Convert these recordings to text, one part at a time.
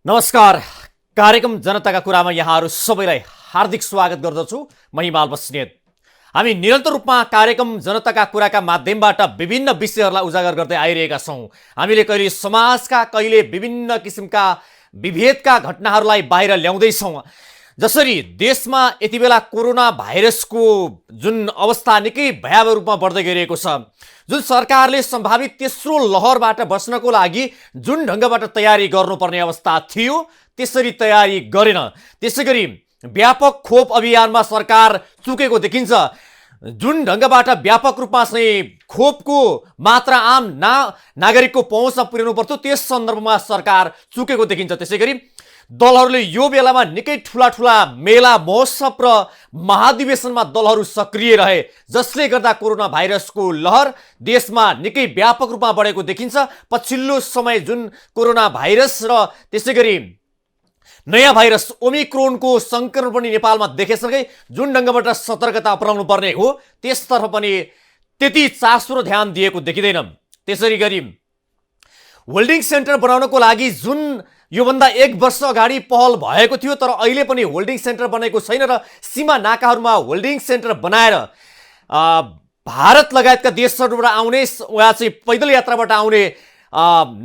नमस्कार। कार्यक्रम जनताका कुरामा यहाँहरू सबैलाई हार्दिक स्वागत गर्दछु। म हिमाल बस्नेत। हामी निरन्तर रूपमा कार्यक्रम जनताका कुराका माध्यमबाट विभिन्न विषयहरूलाई उजागर गर्दै आइरहेका छौँ। हामीले कहिले समाजका, कहिले विभिन्न किसिमका विभेदका घटनाहरूलाई बाहिर ल्याउँदैछौँ। जसरी देशमा यति बेला कोरोना भाइरसको जुन अवस्था निकै भयावह रूपमा बढ्दै गइरहेको छ, जुन सरकारले सम्भावित तेस्रो लहरबाट बच्नको लागि जुन ढङ्गबाट तयारी गर्नुपर्ने अवस्था थियो त्यसरी तयारी गरेन। त्यसैगरी व्यापक खोप अभियानमा सरकार चुकेको देखिन्छ। जुन ढङ्गबाट व्यापक रूपमा चाहिँ खोपको मात्रा आम नागरिकको पहुँचमा पुर्याउनु पर्थ्यो त्यस सन्दर्भमा सरकार चुकेको देखिन्छ। त्यसैगरी दलहरूले यो बेलामा निकै ठुला मेला, महोत्सव र महाधिवेशनमा दलहरू सक्रिय रहे, जसले गर्दा कोरोना भाइरसको लहर देशमा निकै व्यापक रूपमा बढेको देखिन्छ। पछिल्लो समय जुन कोरोना भाइरस र त्यसैगरी नयाँ भाइरस ओमिक्रोनको सङ्क्रमण पनि नेपालमा देखेसँगै जुन ढङ्गबाट सतर्कता अपनाउनु पर्ने हो त्यसतर्फ पनि त्यति चासो र ध्यान दिएको देखिँदैन। त्यसरी गरी होल्डिङ सेन्टर बनाउनको लागि जुन योभन्दा 1 वर्ष अगाडि पहल भएको थियो, तर अहिले पनि होल्डिङ सेन्टर बनेको छैन र सीमा नाकाहरूमा होल्डिङ सेन्टर बनाएर भारत लगायतका देशहरूबाट आउने वा चाहिँ पैदल यात्राबाट आउने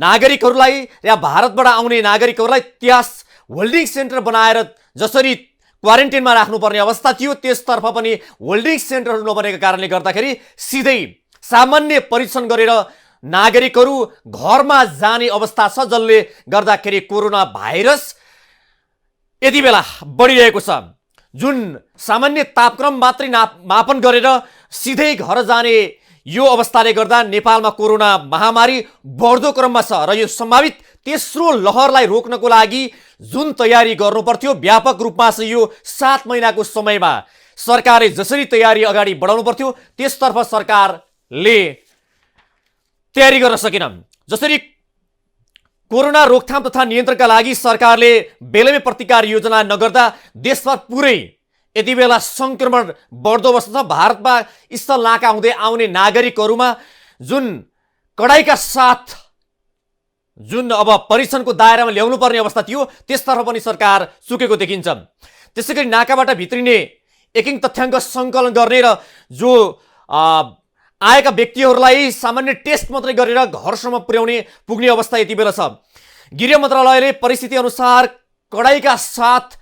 नागरिकहरूलाई या भारतबाट आउने नागरिकहरूलाई त्यस होल्डिङ सेन्टर बनाएर जसरी क्वारेन्टिनमा राख्नुपर्ने अवस्था थियो त्यसतर्फ पनि होल्डिङ सेन्टरहरू नबनेको कारणले गर्दाखेरि सिधै सामान्य परीक्षण गरेर नागरिकहरू घरमा जाने अवस्था छ, जसले गर्दाखेरि कोरोना भाइरस यति बेला बढिरहेको छ। जुन सामान्य तापक्रम मात्रै मापन गरेर सिधै घर जाने यो अवस्थाले गर्दा नेपालमा कोरोना महामारी बढ्दो क्रममा छ र यो सम्भावित तेस्रो लहरलाई रोक्नको लागि जुन तयारी गर्नुपर्थ्यो व्यापक रूपमा चाहिँ यो 7 महिनाको समयमा सरकारले जसरी तयारी अगाडि बढाउनु पर्थ्यो त्यसतर्फ सरकारले तयारी गर्न सकेन। जसरी कोरोना रोकथाम तथा नियन्त्रणका लागि सरकारले बेलैमै प्रतिकार योजना नगर्दा देशभर पुरै यति बेला सङ्क्रमण बढ्दो अवस्था छ। भारतमा स्थल नाका हुँदै आउने नागरिकहरूमा जुन कडाइका साथ जुन अब परीक्षणको दायरामा ल्याउनु पर्ने अवस्था थियो त्यसतर्फ पनि सरकार चुकेको देखिन्छ। त्यसैगरी नाकाबाट भित्रिने एकिङ तथ्याङ्क सङ्कलन गर्ने र जो आएका व्यक्तिहरूलाई सामान्य टेस्ट मात्रै गरेर घरसम्म पुग्ने अवस्था यति बेला छ। गृह मन्त्रालयले परिस्थिति अनुसार कडाइका साथ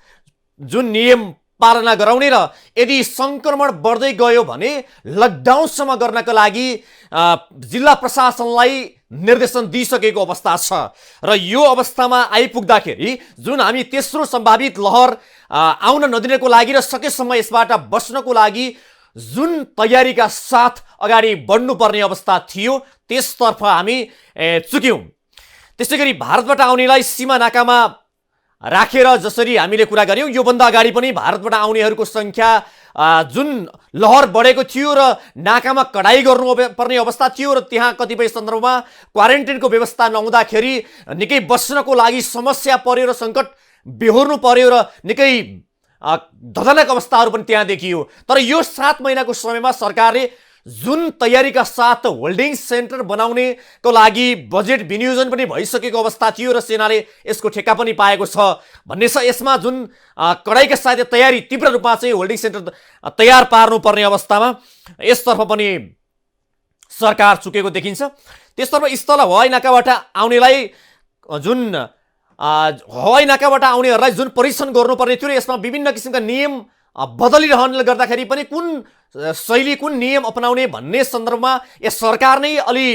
जुन नियम पालना गराउने र यदि सङ्क्रमण बढ्दै गयो भने लकडाउनसम्म गर्नका लागि जिल्ला प्रशासनलाई निर्देशन दिइसकेको अवस्था छ र यो अवस्थामा आइपुग्दाखेरि जुन हामी तेस्रो सम्भावित लहर आउन नदिनको लागि र सकेसम्म यसबाट बच्नको लागि जुन तयारीका साथ अगाडि बढ्नुपर्ने अवस्था थियो त्यसतर्फ हामी चुक्यौँ। त्यसैगरी भारतबाट आउनेलाई सीमा नाकामा राखेर जसरी हामीले कुरा गऱ्यौँ, योभन्दा अगाडि पनि भारतबाट आउनेहरूको सङ्ख्या जुन लहर बढेको थियो र नाकामा कडाई गर्नुपर्ने अवस्था थियो र त्यहाँ कतिपय सन्दर्भमा क्वारेन्टाइनको व्यवस्था नहुँदाखेरि निकै बस्नको लागि समस्या पर्यो र सङ्कट बेहोर्नु पर्यो र निकै धजनक अवस्थाहरू पनि त्यहाँ देखियो। तर यो 7 महिनाको समयमा सरकारले जुन तयारीका साथ होल्डिङ सेन्टर बनाउनेको लागि बजेट विनियोजन पनि भइसकेको अवस्था थियो र सेनाले यसको ठेक्का पनि पाएको छ भन्ने छ। यसमा जुन कडाइका साथ तयारी तीव्र रूपमा चाहिँ होल्डिङ सेन्टर तयार पार्नुपर्ने अवस्थामा यसतर्फ पनि सरकार चुकेको देखिन्छ। त्यसतर्फ स्थल हवाई नाकाबाट आउनेलाई जुन हवाई नाकाबाट आउनेहरूलाई जुन परीक्षण गर्नुपर्ने थियो यसमा विभिन्न किसिमका नियम बदलिरहनाले गर्दाखेरि पनि कुन शैली, कुन नियम अपनाउने भन्ने सन्दर्भमा यस सरकार नै अलि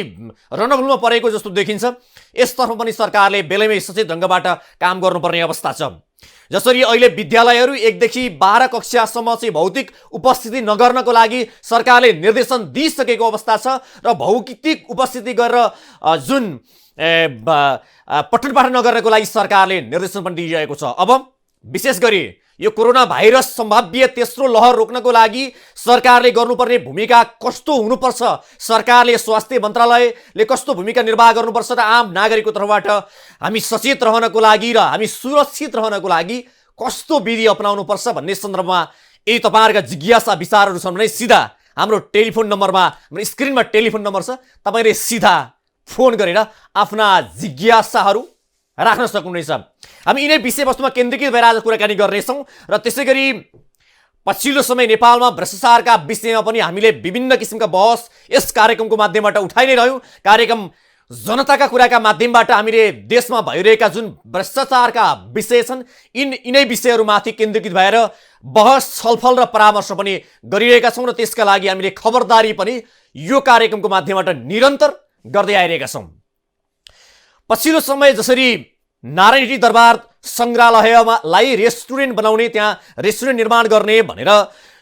रणभूमिमा परेको जस्तो देखिन्छ। यसतर्फ पनि सरकारले बेलैमै सचेत ढङ्गबाट काम गर्नुपर्ने अवस्था छ। जसरी अहिले विद्यालयहरू 1 देखि 12 कक्षासम्म चाहिँ भौतिक उपस्थिति नगर्नको लागि सरकारले निर्देशन दिइसकेको अवस्था छ र भौतिक उपस्थिति गरेर जुन पठन पाठन नगर्नको लागि सरकारले निर्देशन पनि दिइरहेको छ। अब विशेष गरी यो कोरोना भाइरस सम्भाव्य तेस्रो लहर रोक्नको लागि सरकारले गर्नुपर्ने भूमिका कस्तो हुनुपर्छ, सरकारले स्वास्थ्य मन्त्रालयले कस्तो भूमिका निर्वाह गर्नुपर्छ र आम नागरिकको तर्फबाट हामी सचेत रहनको लागि र हामी सुरक्षित रहनको लागि कस्तो विधि अपनाउनुपर्छ भन्ने सन्दर्भमा यदि तपाईँहरूका जिज्ञासा विचारहरू छन् भने सिधा हाम्रो टेलिफोन नम्बरमा, हाम्रो स्क्रिनमा टेलिफोन नम्बर छ, तपाईँले सिधा फोन गरेर आफ्ना जिज्ञासाहरू राख्न सक्नुहुनेछ। हामी यिनै विषयवस्तुमा केन्द्रीकृत भएर आज कुराकानी गर्नेछौँ र त्यसै गरी पछिल्लो समय नेपालमा भ्रष्टाचारका विषयमा पनि हामीले विभिन्न किसिमका बहस यस कार्यक्रमको माध्यमबाट उठाइ नै रह्यौँ। कार्यक्रम जनताका कुराका माध्यमबाट हामीले देशमा भइरहेका जुन भ्रष्टाचारका विषय छन् यिनै विषयहरूमाथि केन्द्रीकृत भएर बहस छलफल र परामर्श पनि गरिरहेका छौँ र त्यसका लागि हामीले खबरदारी पनि यो कार्यक्रमको माध्यमबाट निरन्तर गर्दै आइरहेका छौँ। पछिल्लो समय जसरी नारायणी दरबार सङ्ग्रहालयलाई रेस्टुरेन्ट बनाउने, त्यहाँ रेस्टुरेन्ट निर्माण गर्ने भनेर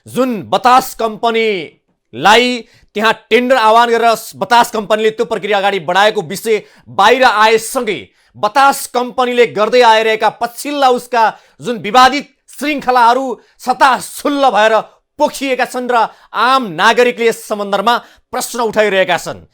जुन बतास कम्पनीलाई त्यहाँ टेन्डर आह्वान गरेर बतास कम्पनीले त्यो प्रक्रिया अगाडि बढाएको विषय बाहिर आएसँगै बतास कम्पनीले गर्दै आइरहेका पछिल्ला उसका जुन विवादित श्रृङ्खलाहरू छताछुल्ल भएर पोखिएका छन् र आम नागरिकले यस सम्बन्धमा प्रश्न उठाइरहेका छन्।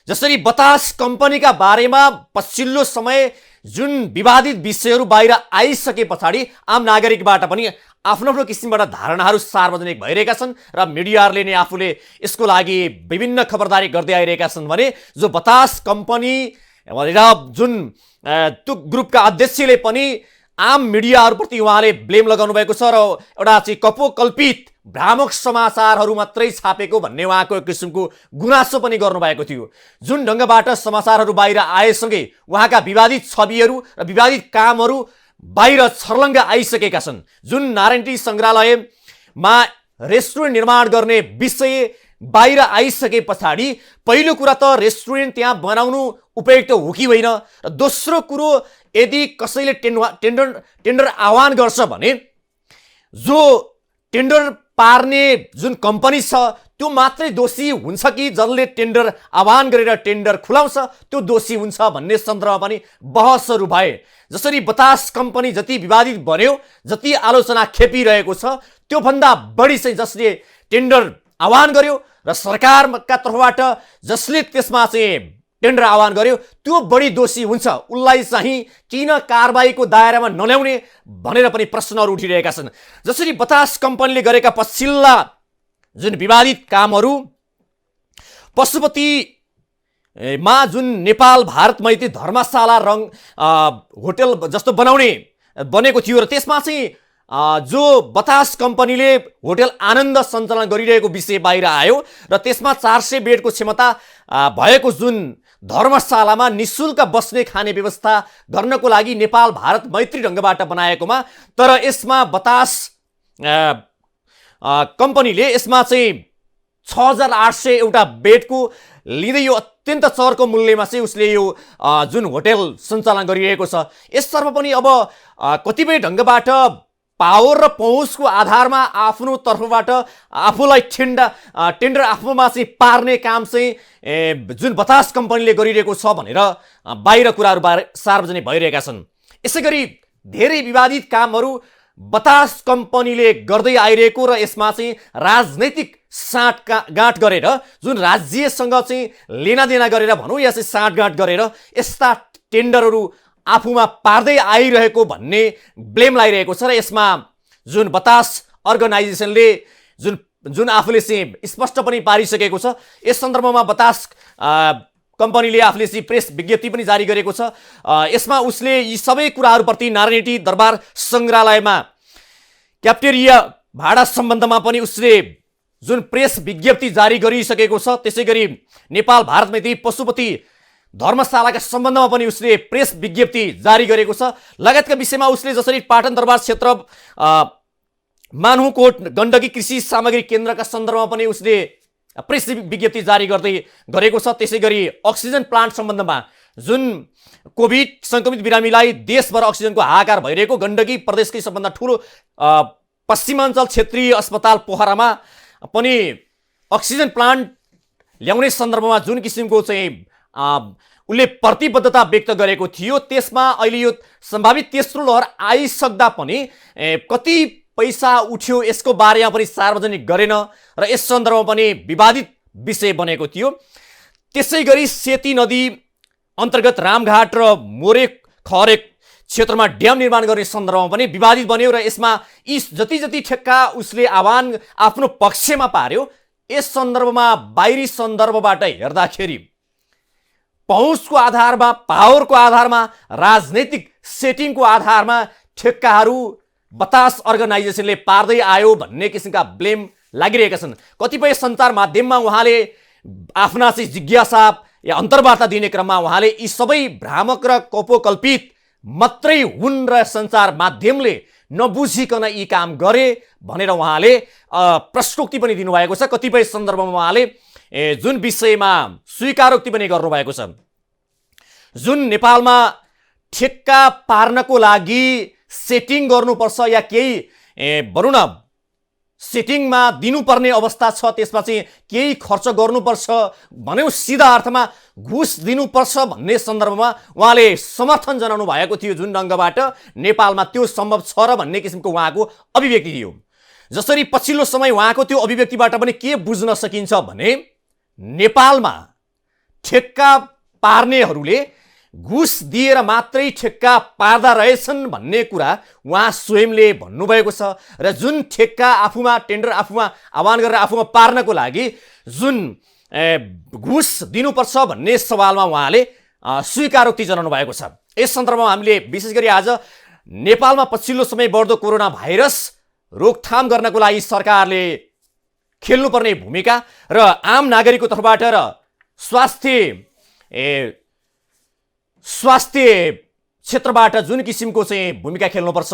जसरी बतास कम्पनीका बारेमा पछिल्लो समय जुन विवादित विषयहरू बाहिर आइसके पछाडि आम नागरिकबाट पनि आफ्नो आफ्नो किसिमबाट धारणाहरू सार्वजनिक भइरहेका छन् र मिडियाहरूले नै आफूले यसको लागि विभिन्न खबरदारी गर्दै आइरहेका छन् भने जो बतास कम्पनी भनेर जुन त्यो ग्रुपका अध्यक्षले पनि आम मिडियाहरूप्रति उहाँले ब्लेम लगाउनु भएको छ र एउटा चाहिँ कपोकल्पित भ्रामक समाचारहरू मात्रै छापेको भन्ने उहाँको एक किसिमको गुनासो पनि गर्नुभएको थियो। जुन ढङ्गबाट समाचारहरू बाहिर आएसँगै उहाँका विवादित छविहरू र विवादित कामहरू बाहिर छर्लङ्ग आइसकेका छन्। जुन नारायणी सङ्ग्रहालयमा रेस्टुरेन्ट निर्माण गर्ने विषय बाहिर आइसके पछाडि पहिलो कुरा त रेस्टुरेन्ट त्यहाँ बनाउनु उपयुक्त हो कि होइन, र दोस्रो कुरो यदि कसैले टेन्डर आह्वान गर्छ भने जो टेन्डर पार्ने जुन कम्पनी छ त्यो मात्रै दोषी हुन्छ कि जसले टेन्डर आह्वान गरेर टेन्डर खुलाउँछ त्यो दोषी हुन्छ भन्ने सन्दर्भमा पनि बहसहरू भए। जसरी बतास कम्पनी जति विवादित बन्यो, जति आलोचना खेपिरहेको छ, त्योभन्दा बढी चाहिँ जसले टेन्डर आह्वान गर्यो र सरकारका तर्फबाट जसले त्यसमा चाहिँ टेन्डर आह्वान गर्यो त्यो बढी दोषी हुन्छ, उसलाई चाहिँ किन कारबाहीको दायरामा नल्याउने भनेर पनि प्रश्नहरू उठिरहेका छन्। जसरी बतास कम्पनीले गरेका पछिल्ला जुन विवादित कामहरू पशुपतिमा जुन नेपाल भारत मैत्री धर्मशाला होटल जस्तो बनेको थियो र त्यसमा चाहिँ जो बतास कम्पनीले होटल आनन्द सञ्चालन गरिरहेको विषय बाहिर आयो र त्यसमा 400 बेडको क्षमता भएको जुन धर्मशालामा निःशुल्क बस्ने खाने व्यवस्था गर्नको लागि नेपाल भारत मैत्री ढङ्गबाट बनाएकोमा, तर यसमा बतास कम्पनीले यसमा चाहिँ 6800 एउटा बेडको लिँदै यो अत्यन्त चर्को मूल्यमा चाहिँ उसले यो जुन होटल सञ्चालन गरिरहेको छ। यसतर्फ पनि अब कतिपय ढङ्गबाट पावर र पहुँचको आधारमा आफ्नो तर्फबाट आफूलाई टेन्डर आफूमा चाहिँ पार्ने काम चाहिँ जुन बतास कम्पनीले गरिरहेको छ भनेर बाहिर कुराहरू सार्वजनिक भइरहेका छन्। यसै गरी धेरै विवादित कामहरू बतास कम्पनीले गर्दै आइरहेको र यसमा चाहिँ राजनैतिक साँठगाँठ गरेर जुन राज्यसँग चाहिँ लेनादेना गरेर भनौँ या चाहिँ साँठगाँठ गरेर यस्ता टेन्डरहरू आफूमा पार्दै आइरहेको भन्ने ब्लेम लगाइरहेको छ। र यसमा जुन बतास अर्गनाइजेसनले जुन आफूले चाहिँ स्पष्ट पनि पारिसकेको छ, यस सन्दर्भमा बतास कम्पनीले आफूले चाहिँ प्रेस विज्ञप्ति पनि जारी गरेको छ। यसमा उसले यी सबै कुराहरूप्रति नारायणी दरबार सङ्ग्रहालयमा क्याप्टेरिया भाडा सम्बन्धमा पनि उसले जुन प्रेस विज्ञप्ति जारी गरिसकेको छ, त्यसै गरी नेपाल भारत मैत्री पशुपति धर्मशालाका सम्बन्धमा पनि उसले प्रेस विज्ञप्ति जारी गरेको छ। लगायतका विषयमा उसले जसरी पाटन दरबार क्षेत्र मानहुकोट गण्डकी कृषि सामग्री केन्द्रका सन्दर्भमा पनि उसले प्रेस विज्ञप्ति जारी गर्दै गरेको छ। त्यसै गरी अक्सिजन प्लान्ट सम्बन्धमा जुन कोभिड सङ्क्रमित बिरामीलाई देशभर अक्सिजनको हाहाकार भइरहेको गण्डकी प्रदेशकै सबभन्दा ठुलो पश्चिमाञ्चल क्षेत्रीय अस्पताल पोखरामा पनि अक्सिजन प्लान्ट ल्याउने सन्दर्भमा जुन किसिमको चाहिँ उसले प्रतिबद्धता व्यक्त गरेको थियो, त्यसमा अहिले यो सम्भावित तेस्रो लहर आइसक्दा पनि कति पैसा उठ्यो यसको बारेमा पनि सार्वजनिक गरेन र यस सन्दर्भमा पनि विवादित विषय बनेको थियो। त्यसै गरी सेती नदी अन्तर्गत रामघाट र मोरे खरे क्षेत्रमा ड्याम निर्माण गर्ने सन्दर्भमा पनि विवादित बन्यो र यसमा यी जति ठेक्का उसले आह्वान आफ्नो पक्षमा पार्यो, यस सन्दर्भमा बाहिरी सन्दर्भबाट हेर्दाखेरि पहुँचको आधारमा, पावरको आधारमा, राजनैतिक सेटिङको आधारमा ठेक्काहरू बतास अर्गनाइजेसनले पार्दै आयो भन्ने किसिमका ब्लेम लागिरहेका छन्। कतिपय सञ्चार माध्यममा उहाँले आफ्ना चाहिँ जिज्ञासा या अन्तर्वार्ता दिने क्रममा उहाँले यी सबै भ्रामक र कपोकल्पित मात्रै हुन् र सञ्चार माध्यमले नबुझिकन यी काम गरे भनेर उहाँले प्रश्नोक्ति पनि दिनुभएको छ। कतिपय सन्दर्भमा उहाँले जुन विषयमा स्वीकारोक्ति पनि गर्नुभएको छ, जुन नेपालमा ठेक्का पार्नको लागि सेटिङ गर्नुपर्छ या केही भनौँ न सेटिङमा दिनुपर्ने अवस्था छ, त्यसमा चाहिँ केही खर्च गर्नुपर्छ भन्यो, सिधा अर्थमा घुस दिनुपर्छ भन्ने सन्दर्भमा उहाँले समर्थन जनाउनु भएको थियो। जुन ढङ्गबाट नेपालमा त्यो सम्भव छ र भन्ने किसिमको उहाँको अभिव्यक्ति थियो। जसरी पछिल्लो समय उहाँको त्यो अभिव्यक्तिबाट पनि के बुझ्न सकिन्छ भने नेपालमा ठेक्का पार्नेहरूले घुस दिएर मात्रै ठेक्का पार्दा रहेछन् भन्ने कुरा उहाँ स्वयंले भन्नुभएको छ। र जुन ठेक्का आफूमा टेन्डर आफूमा आह्वान गरेर आफूमा पार्नको लागि जुन घुस दिनुपर्छ भन्ने सवालमा उहाँले स्वीकारोक्ति जनाउनु भएको छ। यस सन्दर्भमा हामीले विशेष गरी आज नेपालमा पछिल्लो समय बढ्दो कोरोना भाइरस रोकथाम गर्नको लागि सरकारले खेल्नुपर्ने भूमिका र आम नागरिकको तर्फबाट र स्वास्थ्य क्षेत्रबाट जुन किसिमको चाहिँ भूमिका खेल्नुपर्छ,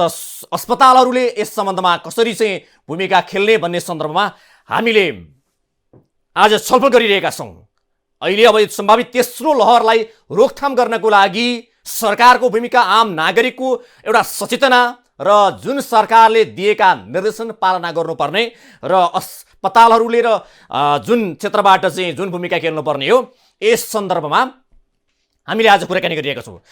अस्पतालहरूले यस सम्बन्धमा कसरी चाहिँ भूमिका खेल्ने भन्ने सन्दर्भमा हामीले आज छलफल गरिरहेका छौँ। अहिले अब सम्भावित तेस्रो लहरलाई रोकथाम गर्नको लागि सरकारको भूमिका, आम नागरिकको एउटा सचेतना र जुन सरकारले दिएका निर्देशन पालना गर्नुपर्ने र अस्पतालहरूले र जुन क्षेत्रबाट चाहिँ जुन भूमिका खेल्नुपर्ने हो, यस सन्दर्भमा हामीले आज कुराकानी गरिरहेका छौँ।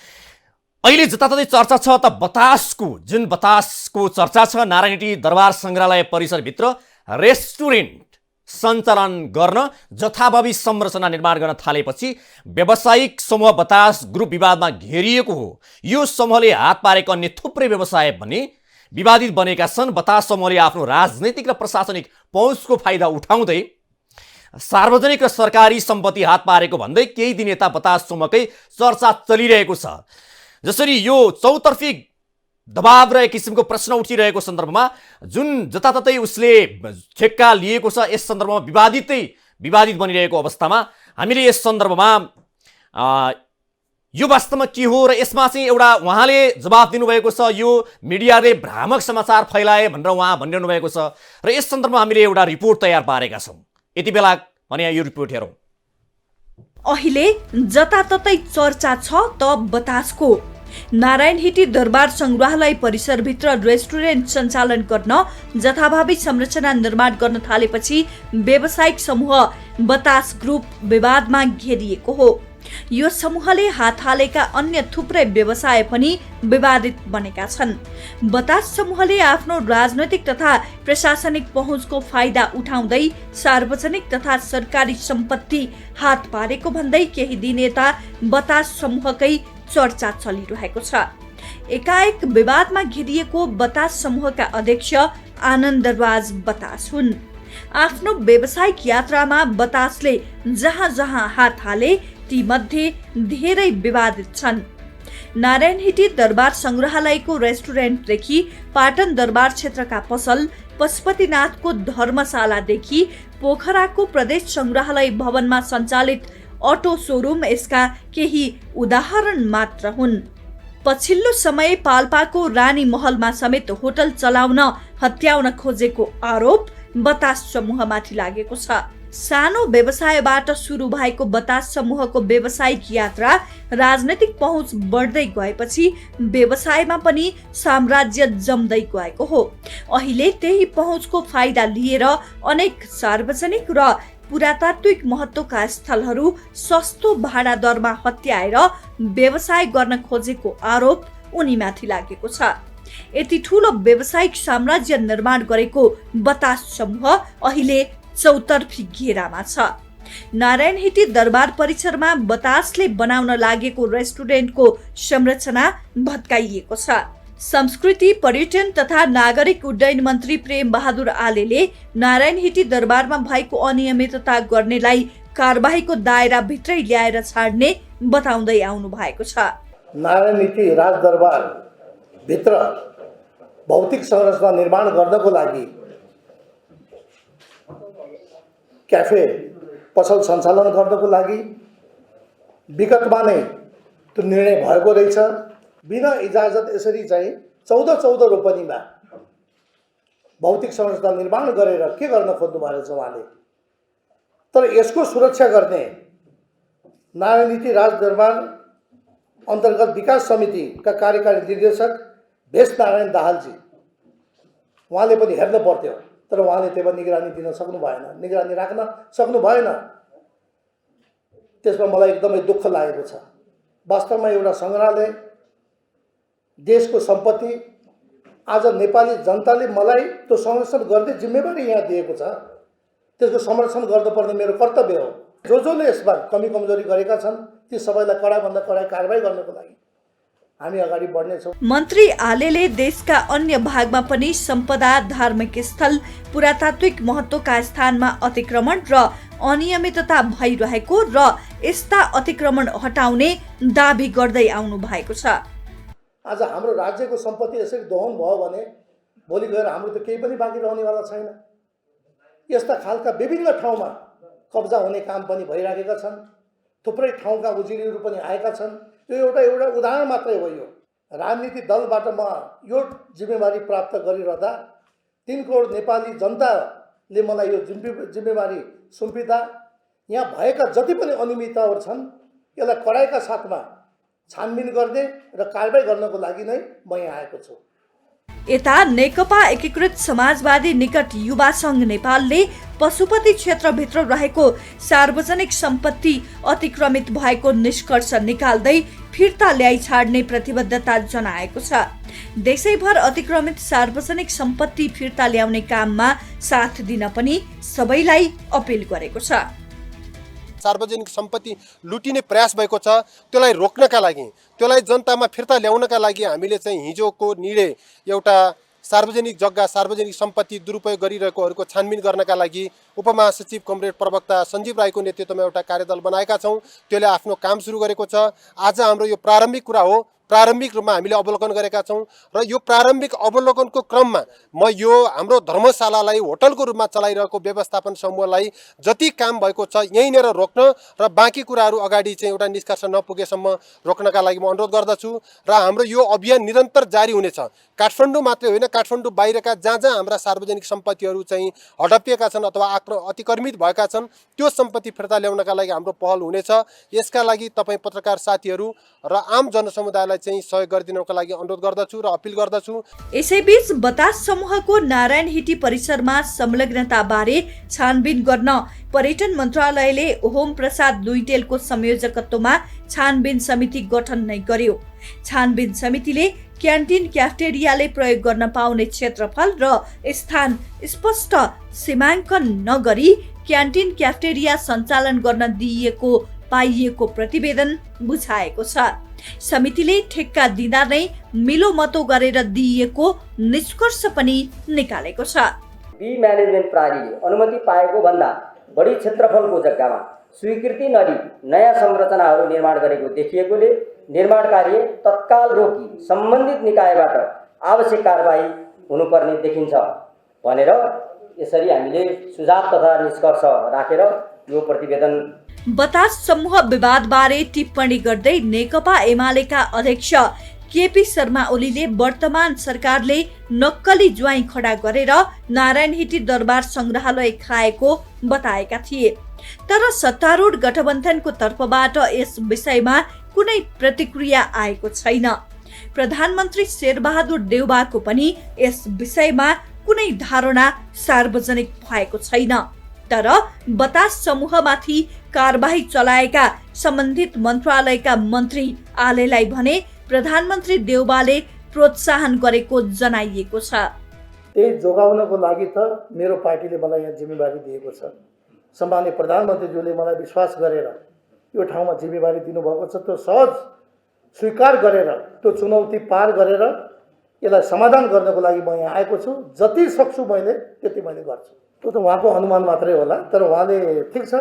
अहिले जताततै चर्चा छ त बतासको चर्चा छ। नारायणहिटी दरबार सङ्ग्रहालय परिसरभित्र रेस्टुरेन्ट सञ्चालन गर्न जथाभावी संरचना निर्माण गर्न थालेपछि व्यावसायिक समूह बतास ग्रुप विवादमा घेरिएको हो। यो समूहले हात पारेको अन्य थुप्रै व्यवसाय पनि विवादित बनेका छन्। बतास समूहले आफ्नो राजनैतिक र प्रशासनिक पहुँचको फाइदा उठाउँदै सार्वजनिक र सरकारी सम्पत्ति हात पारेको भन्दै केही दिन यता बतास समूहकै चर्चा चलिरहेको छ। जसरी यो चौतर्फी दबाव र किसिमको प्रश्न उठिरहेको सन्दर्भमा जुन जताततै उसले ठेक्का लिएको छ, यस सन्दर्भमा विवादित बनिरहेको अवस्थामा हामीले यस सन्दर्भमा यो वास्तवमा के हो र यसमा चाहिँ एउटा उहाँले जवाफ दिनुभएको छ, यो मिडियाले भ्रामक समाचार फैलाए भनेर उहाँ भनिरहनु भएको छ। र यस सन्दर्भमा हामीले एउटा रिपोर्ट तयार पारेका छौँ। यति बेला भने यो रिपोर्ट हेरौँ। अहिले जताततै चर्चा छ त बतासको। नारायणहिटी दरबार सङ्ग्रहालय परिसरभित्र रेस्टुरेन्ट सञ्चालन गर्न जथाभावी संरचना निर्माण गर्न थालेपछि व्यावसायिक समूह बतास ग्रुप विवादमा घेरिएको हो। यो समूहले हात हालेका अन्य थुप्रै व्यवसाय पनि विवादित बनेका छन्। बतास समूहले आफ्नो राजनैतिक तथा प्रशासनिक पहुँचको फाइदा उठाउँदै सार्वजनिक तथा सरकारी सम्पत्ति हात पारेको भन्दै केही दिन यता बतास समूहकै चर्चा चलिरहेको छ। एकाएक विवादमा घेरिएको बतास समूहका अध्यक्ष आनन्दराज बतास हुन्। आफ्नो व्यावसायिक यात्रामा बतासले जहाँ जहाँ हात हाले ती मध्ये धेरै विवादित छन्। नारायणहिटी दरबार सङ्ग्रहालयको रेस्टुरेन्टदेखि पाटन दरबार क्षेत्रका पसल, पशुपतिनाथको धर्मशालादेखि पोखराको प्रदेश सङ्ग्रहालय भवनमा सञ्चालित अटो सोरुम यसका केही उदाहरण मात्र हुन्। पछिल्लो समय पाल्पाको रानी महलमा समेत होटल चलाउन हत्याउन खोजेको आरोप बतास समूहमाथि लागेको छ। सानो व्यवसायबाट सुरु भएको बतास समूहको व्यावसायिक यात्रा राजनैतिक पहुँच बढ्दै गएपछि व्यवसायमा पनि साम्राज्य जम्दै गएको हो। अहिले त्यही पहुँचको फाइदा लिएर अनेक सार्वजनिक र पुरातात्विक महत्त्वका स्थलहरू सस्तो भाडा दरमा हत्याएर व्यवसाय गर्न खोजेको आरोप उनीमाथि लागेको छ। यति ठुलो व्यावसायिक साम्राज्य निर्माण गरेको बतास समूह अहिले चौतर्फी घेरामा छ। नारायणहिटी दरबार परिसरमा बतासले बनाउन लागेको रेस्टुरेन्टको संरचना भत्काइएको छ। संस्कृति, पर्यटन तथा नागरिक उड्डयन मन्त्री प्रेम बहादुर आलेले नारायणहिटी दरबारमा भएको अनियमितता गर्नेलाई कारबाहीको दायराभित्रै ल्याएर छाड्ने बताउँदै आउनु भएको छ। नारायण नीति राजदरबार भित्र भौतिक संरचना निर्माण गर्नको लागि क्याफे पसल सञ्चालन गर्नको लागि विगतमा नै त्यो निर्णय भएको रहेछ। बिना इजाजत यसरी चाहिँ 14 रोपनीमा भौतिक संरचना निर्माण गरेर के गर्न खोज्नु भएको छ उहाँले। तर यसको सुरक्षा गर्ने नारायण नीति राजदरबार अन्तर्गत विकास समितिका कार्यकारी निर्देशक भेष नारायण दाहालजी, उहाँले पनि हेर्न पर्थ्यो, तर उहाँले त्यसमा निगरानी दिन सक्नु भएन, निगरानी राख्न सक्नु भएन। त्यसमा मलाई एकदमै दुःख लागेको छ। वास्तवमा एउटा सङ्ग्रहालय देशको सम्पत्ति, आज नेपाली जनताले मलाई त्यो संरक्षण गर्ने जिम्मेवारी यहाँ दिएको छ, त्यसको संरक्षण गर्नुपर्ने मेरो कर्तव्य हो। जसले यसमा कमी कमजोरी गरेका छन् ती सबैलाई कडाभन्दा कडा कारबाही गर्नको लागि हामी अगाडि बढ्नेछौँ। मन्त्री आलेले देशका अन्य भागमा पनि सम्पदा, धार्मिक स्थल, पुरातात्विक महत्त्वका स्थानमा अतिक्रमण र अनियमितता भइरहेको र यस्ता अतिक्रमण हटाउने दाबी गर्दै आउनु भएको छ। आज हाम्रो राज्यको सम्पत्ति यसरी दोहन भयो भने भोलि गएर हाम्रो त केही पनि बाँकी रहनेवाला छैन। यस्ता खालका विभिन्न ठाउँमा कब्जा हुने काम पनि भइरहेका छन्। थुप्रै ठाउँका उजुरीहरू पनि आएका छन्। यो एउटा उदाहरण मात्रै हो। यो राजनीतिक दलबाट म यो जिम्मेवारी प्राप्त गरिरहँदा 3 करोड नेपाली जनताले मलाई यो जिम्मेवारी सुम्पिँदा यहाँ भएका जति पनि अनियमितताहरू छन् यसलाई कडाइका साथमा छानबिन गर्ने र कारबाही गर्नको लागि नै म यहाँ आएको छु। यता नेकपा एकीकृत समाजवादी निकट युवा सङ्घ नेपालले पशुपति क्षेत्रभित्र रहेको सार्वजनिक सम्पत्ति अतिक्रमित भएको निष्कर्ष निकाल्दै फिर्ता ल्याइ छाड्ने प्रतिबद्धता जनाएको छ। देशैभर अतिक्रमित सार्वजनिक सम्पत्ति फिर्ता ल्याउने काममा साथ दिन पनि सबैलाई अपिल गरेको छ। सार्वजनिक सम्पत्ति लुटिने प्रयास भएको छ, त्यसलाई रोक्नका लागि, त्यसलाई जनतामा फिर्ता ल्याउनका लागि हामीले चाहिँ हिजोको निर्णय एउटा सार्वजनिक जग्गा, सार्वजनिक सम्पत्ति दुरुपयोग गरिरहेकोहरूको छानबिन गर्नका लागि उपमहासचिव कमरेड प्रवक्ता सञ्जीव राईको नेतृत्वमा एउटा कार्यदल बनाएका छौँ। त्यसले आफ्नो काम सुरु गरेको छ। आज हाम्रो यो प्रारम्भिक कुरा हो। प्रारम्भिक रूपमा हामीले अवलोकन गरेका छौँ र यो प्रारम्भिक अवलोकनको क्रममा म यो हाम्रो धर्मशालालाई होटलको रूपमा चलाइरहेको व्यवस्थापन समूहलाई जति काम भएको छ यहीँनिर रोक्न र बाँकी कुराहरू अगाडि चाहिँ एउटा निष्कर्ष नपुगेसम्म रोक्नका लागि म अनुरोध गर्दछु। र हाम्रो यो अभियान निरन्तर जारी हुनेछ। काठमाडौँ मात्रै होइन, काठमाडौँ बाहिरका जहाँ जहाँ हाम्रा सार्वजनिक सम्पत्तिहरू चाहिँ हडपिएका छन् अथवा अतिक्रमित भएका छन् त्यो सम्पत्ति फिर्ता ल्याउनका लागि हाम्रो पहल हुनेछ। यसका लागि तपाईँ पत्रकार साथीहरू र आम जनसमुदायलाई चाहिँ सहयोग गरिदिनको लागि अनुरोध गर्दछु र अपिल गर्दछु। यसैबीच बतास समूहको नारायण हिटी परिसरमा संलग्नता बारे छानबिन गर्न पर्यटन मन्त्रालयले ओम प्रसाद लुइटेलको संयोजकत्वमा छानबिन समिति गठन नै गर्यो। छानबिन समितिले क्यान्टिन क्याफेटेरियाले प्रयोग गर्न पाउने क्षेत्रफल र स्थान स्पष्ट सीमाङ्कन नगरी क्यान्टिन क्याफेटेरिया सञ्चालन गर्न दिइएको पाइएको प्रतिवेदन बुझाएको छ। समितिले ठेक्का दिँदा नै मिलोमतो गरेर दिइएको निष्कर्ष पनि निकालेको छ। बी म्यानेजमेन्ट प्रणालीले अनुमति पाएको भन्दा बढी क्षेत्रफलको जग्गामा स्वीकृति नदिई नयाँ संरचनाहरू निर्माण गरेको देखिएकोले निर्माण कार्य तत्काल रोकी सम्बन्धित निकायबाट आवश्यक कारबाही हुनुपर्ने देखिन्छ भनेर यसरी हामीले सुझाव तथा निष्कर्ष राखेर यो प्रतिवेदन। बतास समूह विवादबारे टिप्पणी गर्दै नेकपा एमालेका अध्यक्ष केपी शर्मा ओलीले वर्तमान सरकारले नक्कली ज्वाइँ खडा गरेर नारायण हिटी दरबार संग्रहालय खाएको बताएका थिए। तर सत्तारूढ गठबन्धनको तर्फबाट यस विषयमा कुनै प्रतिक्रिया आएको छैन। प्रधानमन्त्री शेरबहादुर देउवाको पनि यस विषयमा कुनै धारणा सार्वजनिक भएको छैन। तर बतास समूहमाथि कारबाही चलाएका सम्बन्धित मन्त्रालयका मन्त्री आलेलाई भने प्रधानमन्त्री देउवाले प्रोत्साहन गरेको जनाइएको छ। त्यही जोगाउनको लागि त मेरो पार्टीले मलाई यहाँ जिम्मेवारी दिएको छ। सम्माननीय प्रधानमन्त्रीज्यूले मलाई विश्वास गरेर यो ठाउँमा जिम्मेवारी दिनुभएको छ। त्यो सहज स्वीकार गरेर त्यो चुनौती पार गरेर यसलाई समाधान गर्नको लागि म यहाँ आएको छु। जति सक्छु मैले त्यति मैले गर्छु। त्यो त उहाँको अनुमान मात्रै होला। तर उहाँले ठिक छ,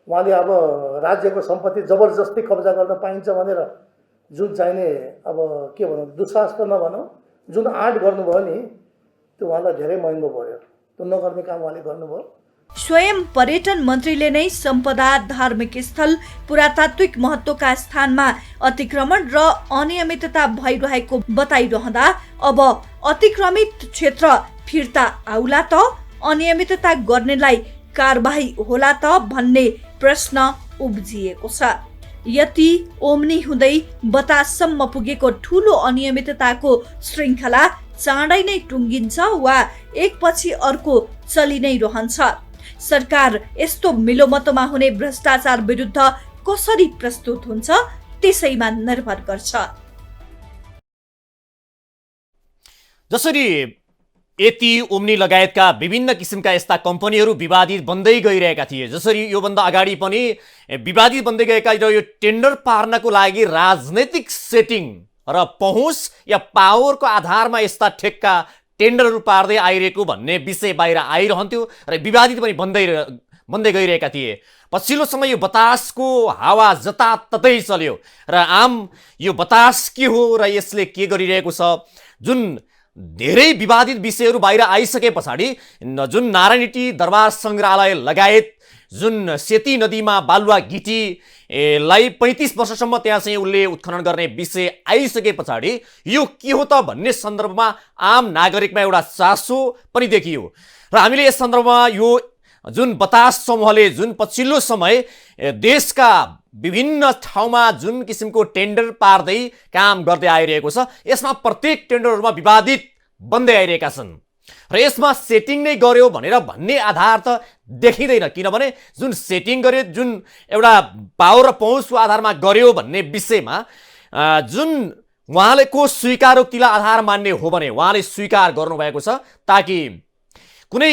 उहाँले अब राज्यको सम्पत्ति जबरजस्ती कब्जा गर्न पाइन्छ भनेर जुन चाहिने अब के भनौँ दुस्साहस त नभनौँ, जुन आँट गर्नुभयो नि त्यो उहाँलाई धेरै महँगो पर्यो। त्यो नगर्ने काम उहाँले गर्नुभयो। स्वयं पर्यटन मन्त्रीले नै सम्पदा, धार्मिक स्थल, पुरातात्विक महत्त्वका स्थानमा अतिक्रमण र अनियमितता भइरहेको बताइरहँदा अब अतिक्रमित क्षेत्र फिर्ता आउला त, अनियमितता गर्नेलाई कारबाही होला त भन्ने प्रश्न उब्जिएको छ। यति ओम्नी हुँदै बताससम्म पुगेको ठूलो अनियमितताको श्रृङ्खला चाँडै नै टुङ्गिन्छ वा एकपछि अर्को चलि नै रहन्छ। सरकार यस्तो मिलोमतोमा हुने भ्रष्टाचार विरुद्ध कसरी प्रस्तुत हुन्छ त्यसैमा निर्भर गर्छ। जसरी यति ओम्नी लगायतका विभिन्न किसिमका यस्ता कम्पनीहरू विवादित बन्दै गइरहेका थिए, जसरी योभन्दा अगाडि पनि विवादित बन्दै गएका र यो टेन्डर पार्नको लागि राजनैतिक सेटिङ र पहुँच या पावरको आधारमा यस्ता ठेक्का टेन्डरहरू पार्दै आइरहेको भन्ने विषय बाहिर आइरहन्थ्यो र विवादित पनि बन्दै गइरहेका थिए। पछिल्लो समय यो बतासको हावा जताततै चल्यो र यो बतास के हो र यसले के गरिरहेको छ, जुन धेरै विवादित विषयहरू बाहिर आइसके पछाडि जुन नारायणहिटी दरबार सङ्ग्रहालय लगायत जुन सेती नदीमा बालुवा गिटीलाई 35 वर्षसम्म त्यहाँ चाहिँ उसले उत्खनन गर्ने विषय आइसके पछाडि यो के हो त भन्ने सन्दर्भमा आम नागरिकमा एउटा चासो पनि देखियो र हामीले यस सन्दर्भमा यो जुन बतास समूहले जुन पछिल्लो समय देशका विभिन्न ठाउँमा जुन किसिमको टेन्डर पार्दै काम गर्दै आइरहेको छ, यसमा प्रत्येक टेन्डरहरूमा विवादित बन्दै आइरहेका छन् र यसमा सेटिङ नै गर्यो भनेर भन्ने आधार त देखिँदैन। किनभने जुन सेटिङ गर्यो, जुन एउटा पावर र पहुँचको आधारमा गर्यो भन्ने विषयमा जुन उहाँको स्वीकारोक्तिलाई आधार मान्ने हो भने उहाँले स्वीकार गर्नुभएको छ, ताकि कुनै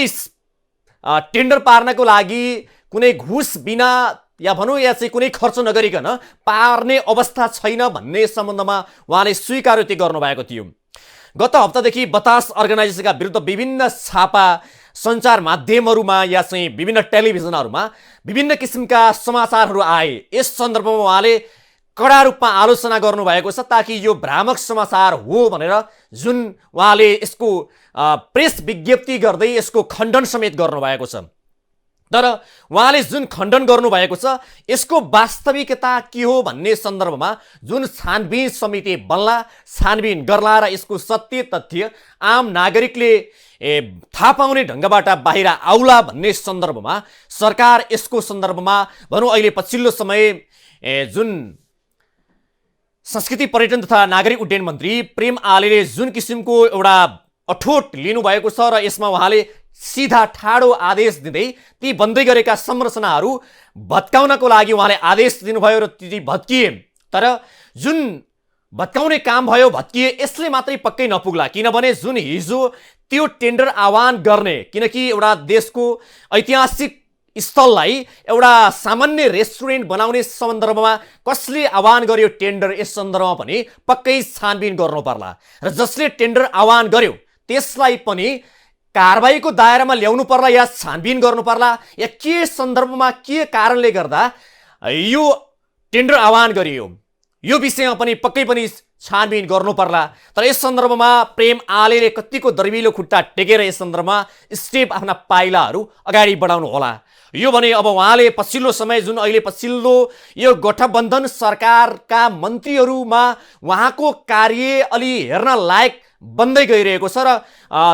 टेन्डर पार्नको लागि कुनै घुस बिना या भनौँ या चाहिँ कुनै खर्च नगरिकन पार्ने अवस्था छैन भन्ने सम्बन्धमा उहाँले स्वीकारोक्ति गर्नुभएको थियो। गत हप्तादेखि बतास अर्गनाइजेसनका विरुद्ध विभिन्न छापा सञ्चार माध्यमहरूमा या चाहिँ विभिन्न टेलिभिजनहरूमा विभिन्न किसिमका समाचारहरू आए। यस सन्दर्भमा उहाँले कडा रूपमा आलोचना गर्नुभएको छ, ताकि यो भ्रामक समाचार हो भनेर जुन उहाँले यसको प्रेस विज्ञप्ति गर्दै यसको खण्डन समेत गर्नुभएको छ। तर उहाँले जुन खण्डन गर्नुभएको छ यसको वास्तविकता के हो भन्ने सन्दर्भमा जुन छानबिन समिति बन्ला, छानबिन गर्ला र यसको सत्य तथ्य आम नागरिकले थाहा पाउने ढङ्गबाट बाहिर आउला भन्ने सन्दर्भमा सरकार यसको सन्दर्भमा भनौँ अहिले पछिल्लो समय जुन संस्कृति पर्यटन तथा नागरिक उड्डयन मन्त्री प्रेम आलेले जुन किसिमको एउटा अठोट लिनुभएको छ र यसमा उहाँले सिधा ठाडो आदेश दिँदै ती बन्दै गरेका संरचनाहरू भत्काउनको लागि उहाँले आदेश दिनुभयो र ती भत्किए। तर जुन भत्काउने काम भयो, भत्किए, यसले मात्रै पक्कै नपुग्ला। किनभने जुन हिजो त्यो टेन्डर आह्वान गर्ने, किनकि एउटा देशको ऐतिहासिक स्थललाई एउटा सामान्य रेस्टुरेन्ट बनाउने सन्दर्भमा कसले आह्वान गर्यो टेन्डर, यस सन्दर्भमा पनि पक्कै छानबिन गर्नु पर्ला र जसले टेन्डर आह्वान गर्यो त्यसलाई पनि कारबाहीको दायरामा ल्याउनु पर्ला या छानबिन गर्नु पर्ला या के सन्दर्भमा के कारणले गर्दा यो टेन्डर आह्वान गरियो यो विषयमा पनि पक्कै पनि छानबिन गर्नु पर्ला। तर यस सन्दर्भमा प्रेम आलेले कतिको दर्विलो खुट्टा टेकेर यस सन्दर्भमा स्टेप आफ्ना पाइलाहरू अगाडि बढाउनु होला। यो भने अब उहाँले पछिल्लो समय जुन अहिले पछिल्लो यो गठबन्धन सरकारका मन्त्रीहरूमा उहाँको कार्य अलि हेर्न लायक बन्दै गइरहेको छ र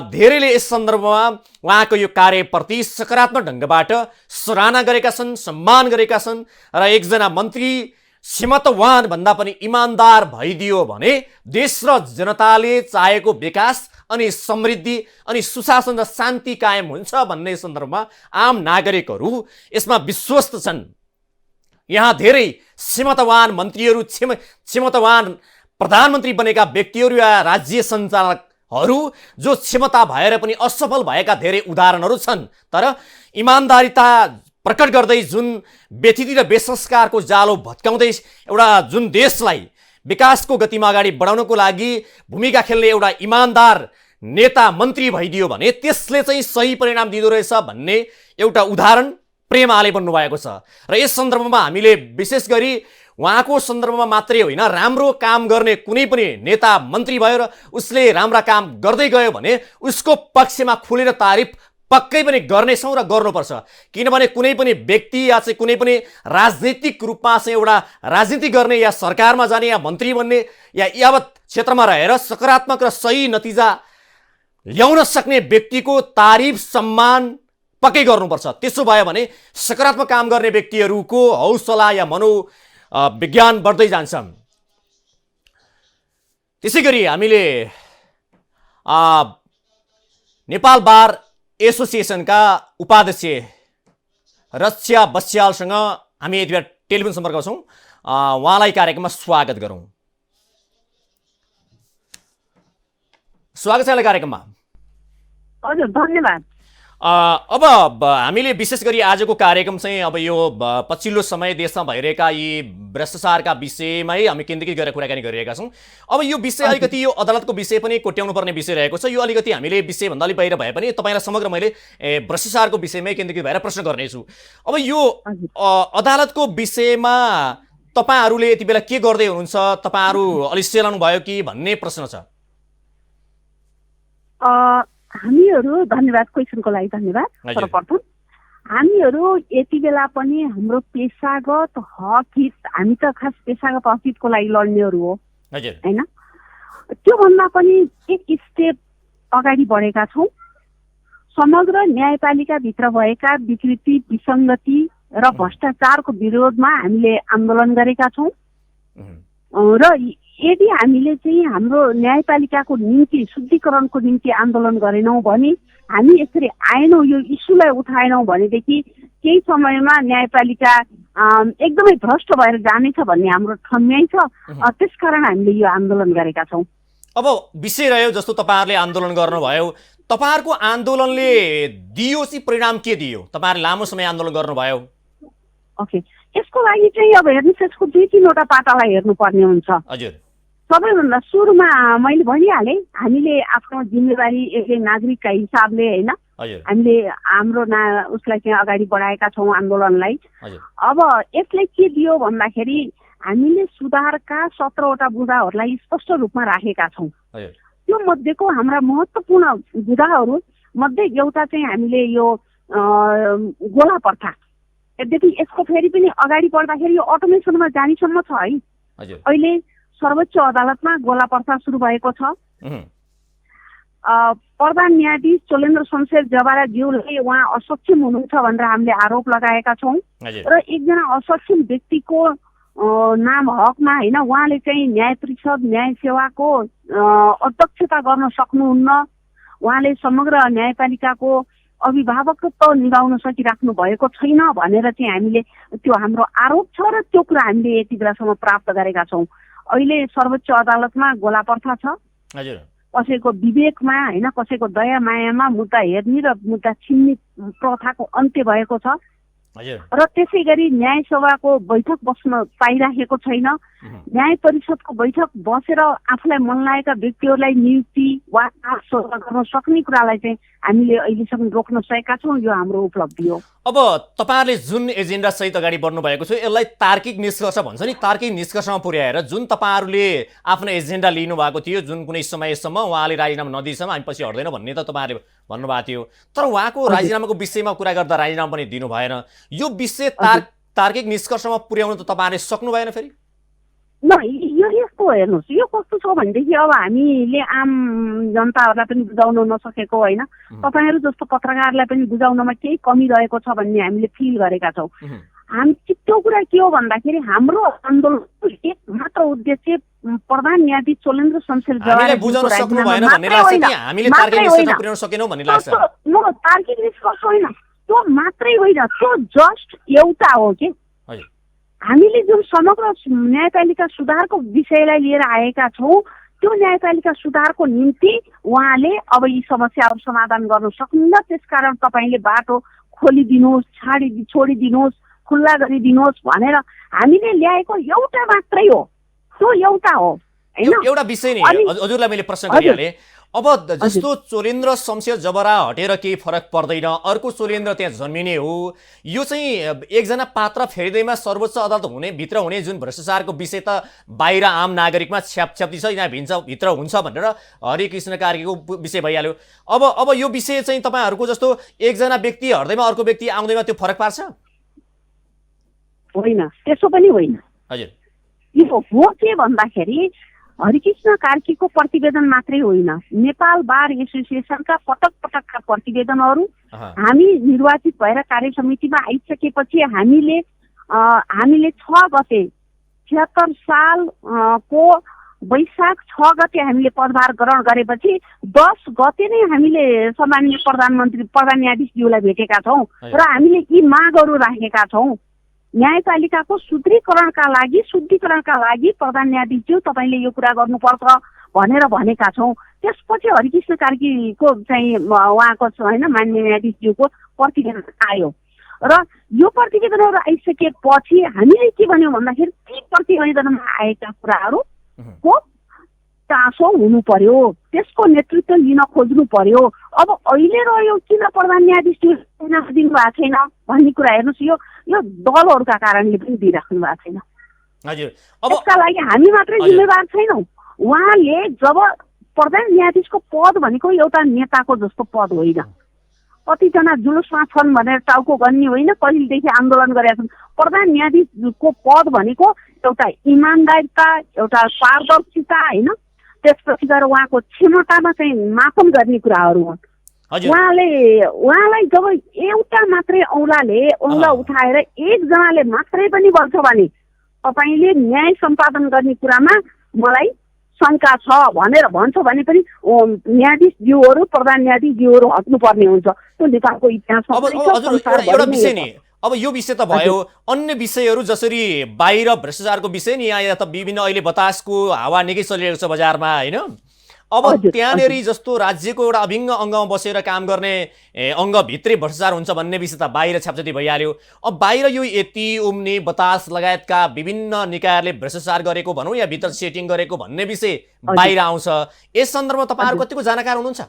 धेरैले यस सन्दर्भमा उहाँको यो कार्यप्रति सकारात्मक ढङ्गबाट सराहना गरेका छन्, सम्मान गरेका छन् र एकजना मन्त्री क्षमतावान भन्दा पनि इमान्दार भइदियो भने देश र जनताले चाहेको विकास अनि समृद्धि अनि सुशासन र शान्ति कायम हुन्छ भन्ने सन्दर्भमा आम नागरिकहरू यसमा विश्वस्त छन्। यहाँ धेरै क्षमतावान मन्त्रीहरू, क्षमतावान प्रधानमन्त्री बनेका व्यक्तिहरू या राज्य सञ्चालकहरू जो क्षमता भएर पनि असफल भएका धेरै उदाहरणहरू छन्। तर इमान्दारिता प्रकट गर्दै जुन व्यथिति र बेसंस्कारको जालो भत्काउँदै एउटा जुन देशलाई विकासको गतिमा अगाडि बढाउनको लागि भूमिका खेल्ने एउटा इमान्दार नेता मन्त्री भइदियो भने त्यसले चाहिँ सही परिणाम दिँदो रहेछ भन्ने एउटा उदाहरण प्रेम आले बन्नुभएको छ र यस सन्दर्भमा हामीले विशेष गरी उहाँको सन्दर्भमा मात्रै होइन, राम्रो काम गर्ने कुनै पनि नेता मन्त्री भयो र उसले राम्रा काम गर्दै गयो भने उसको पक्षमा खुलेर तारिफ पक्कै पनि गर्नेछौँ र गर्नुपर्छ। किनभने कुनै पनि व्यक्ति या चाहिँ कुनै पनि राजनीतिक रूपमा चाहिँ एउटा राजनीति गर्ने या सरकारमा जाने या मन्त्री बन्ने या यावत क्षेत्रमा रहेर सकारात्मक र सही नतिजा ल्याउन सक्ने व्यक्तिको तारिफ सम्मान पक्कै गर्नुपर्छ। त्यसो भयो भने सकारात्मक काम गर्ने व्यक्तिहरूको हौसला या मनोविज्ञान बढ्दै जान्छ। त्यसै गरी हामीले नेपाल बार एसोसिएसनका उपाध्यक्ष रक्षा बस्यालसँग हामी यति बेला टेलिफोन सम्पर्क छौँ। उहाँलाई कार्यक्रममा स्वागत गरौँ। स्वागत छ यहाँलाई कार्यक्रममा। हजुर, धन्यवाद। अब हामीले विशेष गरी आजको कार्यक्रम चाहिँ अब यो पछिल्लो समय देशमा भइरहेका यी भ्रष्टाचारका विषयमै हामी केन्द्रीकृत गरेर कुराकानी गरिरहेका छौँ। अब यो विषय अलिकति यो अदालतको विषय पनि कोट्याउनु पर्ने विषय रहेको छ। यो अलिकति हामीले विषयभन्दा अलिक बाहिर भए पनि तपाईँलाई समग्र मैले भ्रष्टाचारको विषयमै केन्द्रीकृत भएर प्रश्न गर्नेछु। अब यो अदालतको विषयमा तपाईँहरूले यति बेला के गर्दै हुनुहुन्छ? तपाईँहरू अलिक सेलाउनु भयो कि भन्ने प्रश्न छ। हामीहरू, धन्यवाद, क्वेसनको लागि धन्यवाद। सर्वप्रथम हामीहरू यति बेला पनि हाम्रो पेसागत हक हित, हामी त खास पेसागत हक हितको लागि लड्नेहरू हो होइन, त्योभन्दा पनि एक स्टेप अगाडि बढेका छौँ। समग्र न्यायपालिकाभित्र भएका विकृति, विसङ्गति र भ्रष्टाचारको विरोधमा हामीले आन्दोलन गरेका छौँ र यदि हामीले चाहिँ हाम्रो न्यायपालिकाको निम्ति शुद्धिकरणको निम्ति आन्दोलन गरेनौँ भने, हामी यसरी आएनौँ, यो इस्युलाई उठाएनौँ भनेदेखि केही समयमा न्यायपालिका एकदमै भ्रष्ट भएर जानेछ भन्ने हाम्रो ठम्याइ छ। त्यसकारण हामीले यो आन्दोलन गरेका छौँ। अब विषय रह्यो जस्तो तपाईँहरूले आन्दोलन गर्नुभयो, तपाईँहरूको आन्दोलनले दियो चाहिँ परिणाम के दियो? तपाईँहरूले लामो समय आन्दोलन गर्नुभयो। ओके, यसको लागि चाहिँ अब हेर्नुहोस्, यसको 2-3वटा पाटालाई हेर्नुपर्ने हुन्छ। हजुर, सबैभन्दा सुरुमा मैले भनिहालेँ, हामीले आफ्नो जिम्मेवारी एक नागरिकका हिसाबले होइन, हामीले हाम्रो उसलाई चाहिँ अगाडि बढाएका छौँ आन्दोलनलाई। अब यसले के दियो भन्दाखेरि हामीले सुधारका 17वटा बुँदाहरूलाई स्पष्ट रूपमा राखेका छौँ। त्यो मध्येको हाम्रा महत्त्वपूर्ण बुँदाहरू मध्ये एउटा चाहिँ हामीले यो गोला प्रथा, यद्यपि यसको फेरि पनि अगाडि बढ्दाखेरि यो अटोमेसनमा जानेसम्म छ है। अहिले सर्वोच्च अदालतमा गोला प्रथा सुरु भएको छ। प्रधान न्यायाधीश चोलेन्द्र शमशेर जवारा ज्यूले उहाँ असक्षम हुनुहुन्छ भनेर हामीले आरोप लगाएका छौँ र एकजना असक्षम व्यक्तिको नाम हकमा होइन, उहाँले चाहिँ न्याय परिषद, न्याय सेवाको अध्यक्षता गर्न सक्नुहुन्न, उहाँले समग्र न्यायपालिकाको अभिभावकत्व निभाउन सकिराख्नु भएको छैन भनेर चाहिँ हामीले, त्यो हाम्रो आरोप छ र त्यो कुरा हामीले यति बेलासम्म प्राप्त गरेका छौँ। अहिले सर्वोच्च अदालतमा गोला प्रथा छ। कसैको विवेकमा होइन, कसैको दया मायामा मुद्दा हेर्ने र मुद्दा छिन्ने प्रथाको अन्त्य भएको छ र त्यसै गरी न्याय सभाको बैठक बस्न पाइराखेको छैन। न्याय परिषदको बैठक बसेर आफूलाई मन लागेका व्यक्तिहरूलाई नियुक्ति वा गर्न सक्ने कुरालाई चाहिँ हामीले अहिलेसम्म रोक्न सकेका छौँ। यो हाम्रो उपलब्धि हो। अब तपाईँहरूले जुन एजेन्डा सहित अगाडि बढ्नु भएको छ, यसलाई तार्किक निष्कर्ष भन्छ नि, तार्किक निष्कर्षमा पुर्याएर जुन तपाईँहरूले आफ्नो एजेन्डा लिनु भएको थियो, जुन कुनै समयसम्म उहाँले राजीनामा नदिएसम्म हामी पछि हट्दैन भन्ने त तपाईँहरूले भन्नुभएको थियो, तर उहाँको राजीनामाको विषयमा कुरा गर्दा राजीनामा पनि दिनु भएन। यो विषय तार्किक निष्कर्षमा पुर्याउनु त तपाईँहरूले सक्नु भएन फेरि? ल, यो यस्तो हेर्नुहोस्, यो कस्तो छ भनेदेखि अब हामीले आम जनताहरूलाई पनि बुझाउन नसकेको होइन, तपाईँहरू जस्तो पत्रकारलाई पनि बुझाउनमा केही कमी रहेको छ भन्ने हामीले फिल गरेका छौँ। हामी त्यो कुरा के हो भन्दाखेरि हाम्रो आन्दोलनको एक मात्र उद्देश्य प्रधान न्यायाधीश चोलेन्द्र शमशेर जवारा बुझाउन सक्नु भएन भन्ने लाग्छ कि हामीले तार्किक निष्कर्ष पुर्याउन सकेनौँ भन्ने लाग्छ? तार्किक निष्कर्ष होइन, त्यो मात्रै होइन, त्यो जस्ट एउटा हो कि हामीले जुन समग्र न्यायपालिका सुधारको विषयलाई लिएर आएका छौँ, त्यो न्यायपालिका सुधारको निम्ति उहाँले अब यी समस्याहरू समाधान गर्न सक्नुहुन्न। त्यसकारण तपाईँले बाटो खोलिदिनुहोस्, छोडिदिनुहोस्, खुल्ला गरिदिनुहोस् भनेर हामीले ल्याएको एउटा मात्रै हो, त्यो एउटा हो। एउटा विषय नि हजुरलाई मैले प्रश्न गरिहालेँ। अब जस्तो चोलेन्द्र शमशेर जबरा हटेर केही फरक पर्दैन, अर्को चोलेन्द्र त्यहाँ जन्मिने हो, यो चाहिँ एकजना पात्र फेरिँदैमा सर्वोच्च अदालत भित्र हुने जुन भ्रष्टाचारको विषय त बाहिर आम नागरिकमा छ्यापछ्याप्ती छ, यहाँ भित्र हुन्छ भनेर हरिकृष्ण कार्कीको विषय भइहाल्यो। अब यो विषय चाहिँ तपाईँहरूको जस्तो एकजना व्यक्ति हट्दैमा अर्को व्यक्ति आउँदैमा त्यो फरक पार्छ? होइन, त्यसो पनि होइन। हजुर, यो हो के भन्दाखेरि हरिकृष्ण कार्कीको प्रतिवेदन मात्रै होइन, नेपाल बार एसोसिएसनका पटक पटकका प्रतिवेदनहरू हामी निर्वाचित भएर कार्य समितिमा आइसकेपछि हामीले 6 गते 76 सालको वैशाख 6 गते हामीले पदभार ग्रहण गरेपछि 10 गते नै हामीले सम्माननीय प्रधान न्यायाधीशज्यूलाई भेटेका छौँ र हामीले यी मागहरू राखेका छौँ। न्यायपालिकाको शुद्धिकरणका लागि प्रधान न्यायाधीशज्यू तपाईँले यो कुरा गर्नुपर्छ भनेर भनेका छौँ। त्यसपछि हरिकृष्ण कार्कीको चाहिँ उहाँको होइन माननीय न्यायाधीशज्यूको प्रतिवेदन आयो र यो प्रतिवेदनहरू आइसकेपछि हामीले के भन्यौँ भन्दाखेरि ती प्रतिवेदनमा आएका कुराहरूको चासो हुनु पर्यो, त्यसको नेतृत्व लिन खोज्नु पर्यो। अब अहिले रह्यो किन प्रधान न्यायाधीशज्यू दिनुभएको छैन भन्ने कुरा हेर्नुहोस्, यो दलहरूका कारणले पनि दिइराख्नु भएको छैन। हजुर, यसका लागि हामी मात्रै जिम्मेवार छैनौँ। उहाँले जब प्रधान न्यायाधीशको पद भनेको एउटा नेताको जस्तो पद होइन, कतिजना जुलुसमा छन् भनेर टाउको गन्ने होइन, कहिलेदेखि आन्दोलन गरेका छन्। प्रधान न्यायाधीशको पद भनेको एउटा इमान्दारिता, एउटा पारदर्शिता होइन, त्यसपछि गएर उहाँको क्षमतामा चाहिँ मापन गर्ने कुराहरू हुन्। उहाँलाई जब एउटा मात्रै औँला उठाएर एकजनाले मात्रै पनि भन्छ भने तपाईँले न्याय सम्पादन गर्ने कुरामा मलाई शङ्का छ भनेर भन्छ भने पनि न्यायाधीशज्यूहरू प्रधान न्यायाधीशज्यूहरू हट्नुपर्ने हुन्छ। त्यो नेपालको इतिहासमा एउटा विषय नि, अब यो विषय त भयो, अन्य विषयहरू जसरी बाहिर भ्रष्टाचारको विषय नि, यहाँ त विभिन्न अहिले बतासको हावा निकै चलिरहेको छ बजारमा होइन। अब त्यहाँनिर जस्तो राज्यको एउटा अभिन्न अङ्गमा बसेर काम गर्ने अङ्गभित्रै भ्रष्टाचार हुन्छ भन्ने विषय त बाहिर छ्यापछ्याप्ती भइहाल्यो। अब बाहिर यो यति उम्ने बतास लगायतका विभिन्न निकायहरूले भ्रष्टाचार गरेको भनौँ या भित्र सेटिङ गरेको भन्ने विषय बाहिर आउँछ। यस सन्दर्भमा तपाईँहरू कतिको जानकार हुनुहुन्छ?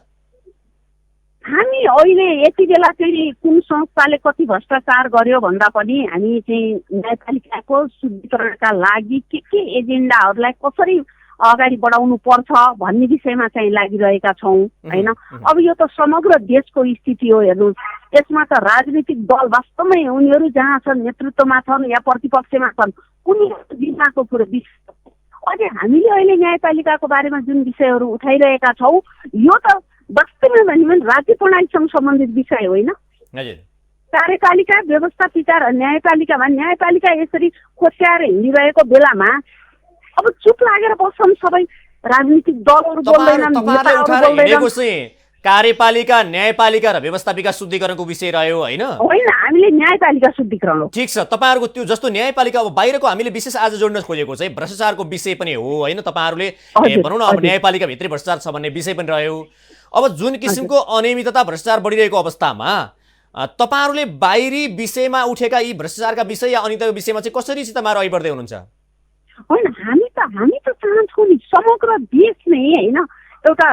हामी अहिले यति बेला चाहिँ कुन संस्थाले कति भ्रष्टाचार गर्यो भन्दा पनि हामी चाहिँ न्यायपालिकाको शुद्धिकरणका लागि के एजेन्डाहरूलाई कसरी अगाडि बढाउनु पर्छ भन्ने विषयमा चाहिँ लागिरहेका छौँ होइन। अब यो त समग्र देशको स्थिति हो, हेर्नुहोस् यसमा त राजनीतिक दल वास्तवमै उनीहरू जहाँ छन् नेतृत्वमा छन् या प्रतिपक्षमा छन् कुनै जिल्लाको कुरो अझै हामीले अहिले न्यायपालिकाको बारेमा जुन विषयहरू उठाइरहेका छौँ यो त वास्तवमै भने राज्य प्रणालीसँग सम्बन्धित विषय होइन। कार्यपालिका व्यवस्थापिका र न्यायपालिका यसरी खोच्याएर हिँडिरहेको बेलामा अब चुप लागेर बस्छन् सबै राजनीतिक दलहरू बोल्दैनन्। कार्यपालिका न्यायपालिका र व्यवस्थापिका शुद्धिकरणको विषय रह्यो होइन? होइन, हामीले न्यायपालिका शुद्धिकरण हो। ठिक छ, तपाईँहरूको त्यो जस्तो न्यायपालिका अब बाहिरको हामीले विशेष आज जोड्न खोजेको चाहिँ भ्रष्टाचारको विषय पनि हो होइन, तपाईँहरूले भनौँ न अब न्यायपालिका भित्रै भ्रष्टाचार छ भन्ने विषय पनि रह्यो। अब जुन किसिमको अनियमितता भ्रष्टाचार बढिरहेको अवस्थामा तपाईँहरूले बाहिरी विषयमा उठेका यी भ्रष्टाचारका विषय या अनियमितताको विषयमा चाहिँ कसरी चाहिँ तपाईँहरू अघि बढ्दै हुनुहुन्छ? होइन, हामी त चाहन्छौँ नि समग्र देश नै होइन एउटा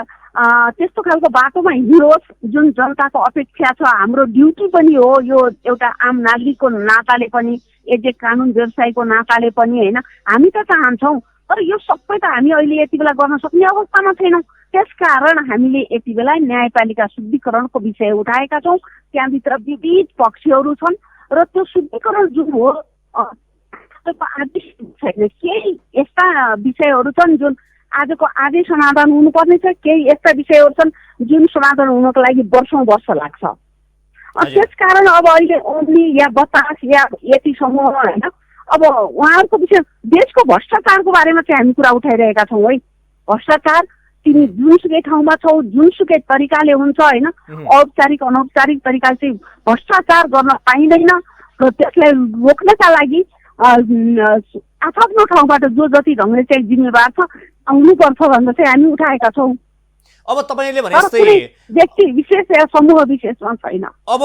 त्यस्तो खालको बाटोमा हिँडोस् जुन जनताको अपेक्षा छ। हाम्रो ड्युटी पनि हो यो, एउटा आम नागरिकको नाताले पनि, एज ए कानुन व्यवसायीको नाताले पनि होइन हामी त चाहन्छौँ। तर यो सबै त हामी अहिले यति बेला गर्न सक्ने अवस्थामा छैनौँ। त्यसकारण हामीले यति बेला न्यायपालिका शुद्धिकरणको विषय उठाएका छौँ। त्यहाँभित्र विविध पक्षहरू छन् र त्यो शुद्धिकरण जुन हो आदेश छैन, केही यस्ता विषयहरू छन् जुन आजको आजै समाधान हुनुपर्ने छ, केही यस्ता विषयहरू छन् जुन समाधान हुनको लागि वर्ष लाग्छ। त्यसकारण अब अहिले ओम्नी या बतास या यति समूह होइन अब उहाँहरूको विषय देशको भ्रष्टाचारको बारेमा चाहिँ हामी कुरा उठाइरहेका छौँ है। भ्रष्टाचार तिमी जुनसुकै ठाउँमा छौ, जुनसुकै तरिकाले हुन्छ होइन, औपचारिक अनौपचारिक तरिकाले चाहिँ भ्रष्टाचार गर्न पाइँदैन र त्यसलाई रोक्नका लागि आफ्नो ठाउँबाट जो जति ढङ्गले चाहिँ जिम्मेवार छ आउनुपर्छ भनेर चाहिँ हामी उठाएका छौँ। अब तपाईँले भने जस्तै व्यक्ति विशेष या समूह विशेषमा छैन। अब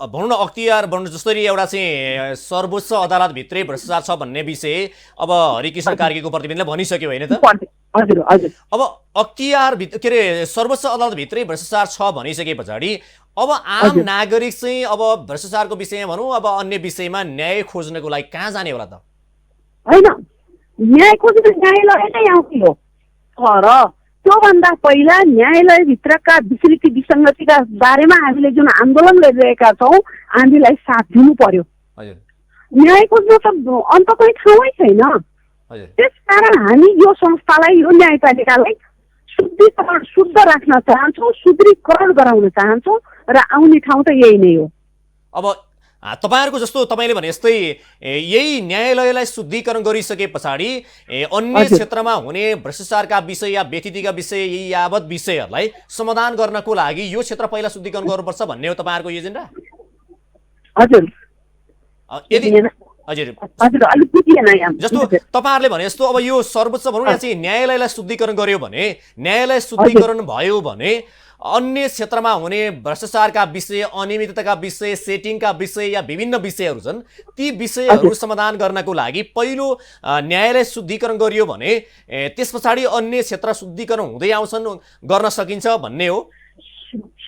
भनौँ न अख्तियार भनौँ जसरी एउटा चाहिँ सर्वोच्च अदालतभित्रै भ्रष्टाचार छ भन्ने विषय अब हरिकृष्ण कार्कीको प्रतिवेदनले भनिसक्यो होइन त? हजुर हजुर अब अख्तियार के अरे सर्वोच्च अदालतभित्रै भ्रष्टाचार छ भनिसके पछाडि अब आम नागरिक चाहिँ अब भ्रष्टाचारको विषयमा भनौँ अब अन्य विषयमा न्याय खोज्नको लागि कहाँ जाने होला त? होइन, न्याय खोज्न न्यायालय नै आउने हो, तर त्योभन्दा पहिला न्यायालयभित्रका विकृति विसङ्गतिका बारेमा हामीले जुन आन्दोलन गरिरहेका छौँ हामीलाई साथ दिनु पर्यो। न्याय खोज्न त अन्त कुनै ठाउँै छैन। त्यसकारण हामी यो संस्थालाई यो न्यायपालिकालाई शुद्ध राख्न चाहन्छौँ, सुदृढीकरण गराउन चाहन्छौँ र आउने ठाउँ त यही नै हो। अब तपाईँहरूको जस्तो तपाईँले भने जस्तै यही न्यायालयलाई शुद्धिकरण गरिसके पछाडि अन्य क्षेत्रमा हुने भ्रष्टाचारका विषय या व्यतिथिका विषय यी यावत विषयहरूलाई समाधान गर्नको लागि यो क्षेत्र पहिला शुद्धिकरण गर्नुपर्छ भन्ने हो तपाईँहरूको एजेन्डा? हजुर यदि जस्तो तपाईँहरूले भने जस्तो अब यो सर्वोच्च भनौँ या चाहिँ न्यायालयलाई शुद्धिकरण गर्यो भने, न्यायालय शुद्धिकरण भयो भने अन्य क्षेत्रमा हुने भ्रष्टाचारका विषय, अनियमितताका विषय, सेटिङका विषय या विभिन्न विषयहरू छन्, ती विषयहरू समाधान गर्नको लागि पहिलो न्यायालय शुद्धिकरण गरियो भने त्यस पछाडि अन्य क्षेत्र शुद्धिकरण हुँदै आउँछन्, गर्न सकिन्छ भन्ने हो।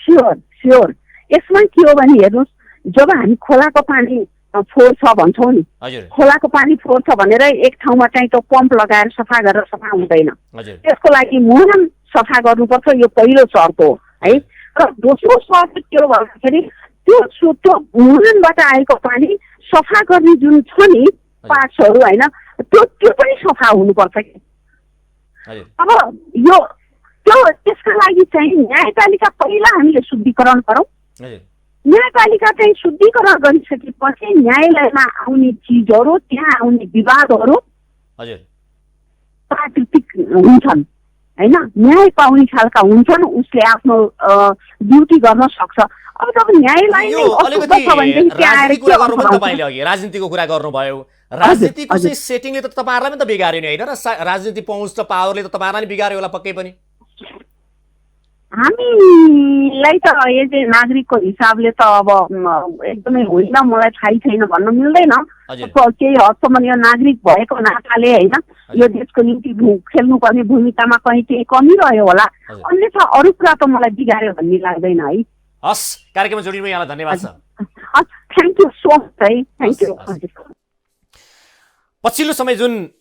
स्योर। यसमा के हो भने हेर्नुहोस्, जब हामी खोलाको पानी फोहोर छ भन्छौँ नि, खोलाको पानी फोहोर छ भनेर एक ठाउँमा चाहिँ त्यो पम्प लगाएर सफा गरेर सफा हुँदैन। त्यसको लागि मुहान सफा गर्नुपर्छ, यो पहिलो शर्त हो है। र दोस्रो शर्त के हो भन्दाखेरि त्यो मुहानबाट आएको पानी सफा गर्ने जुन छ नि पार्ट्सहरू होइन, त्यो पनि सफा हुनुपर्छ कि। अब यो त्यसका लागि चाहिँ न्यायपालिका पहिला हामीले शुद्धिकरण गरौँ। न्यायपालिका चाहिँ शुद्धिकरण गरिसकेपछि न्यायालयमा आउने चिजहरू, त्यहाँ आउने विवादहरू प्राकृतिक हुन्छन् होइन, न्याय पाउने खालका हुन्छन्, उसले आफ्नो ड्युटी गर्न सक्छ। अब जब न्यायालय राजनीतिको कुरा गर्नुभयो, राजनीतिको चाहिँ सेटिङले त तपाईँहरूलाई पनि त बिगार्यो नि होइन र? राजनीति पहुँच र पावरले त तपाईँहरूलाई नि बिगार्यो होला पक्कै पनि। हामीलाई त यदि नागरिकको हिसाबले त अब एकदमै होइन, मलाई थाहै छैन भन्न मिल्दैन। केही हदसम्म यो नागरिक भएको नाताले होइन, यो देशको निम्ति खेल्नुपर्ने भूमिकामा कहीँ केही कमी रह्यो होला, अन्यथा अरू कुरा त मलाई बिगार्यो भन्ने लाग्दैन है। हस्, कार्यक्रममा जोडिनु यहाँलाई धन्यवाद छ। थ्याङ्क यू सो मच है, थ्याङ्क यू। पछिल्लो समय जुन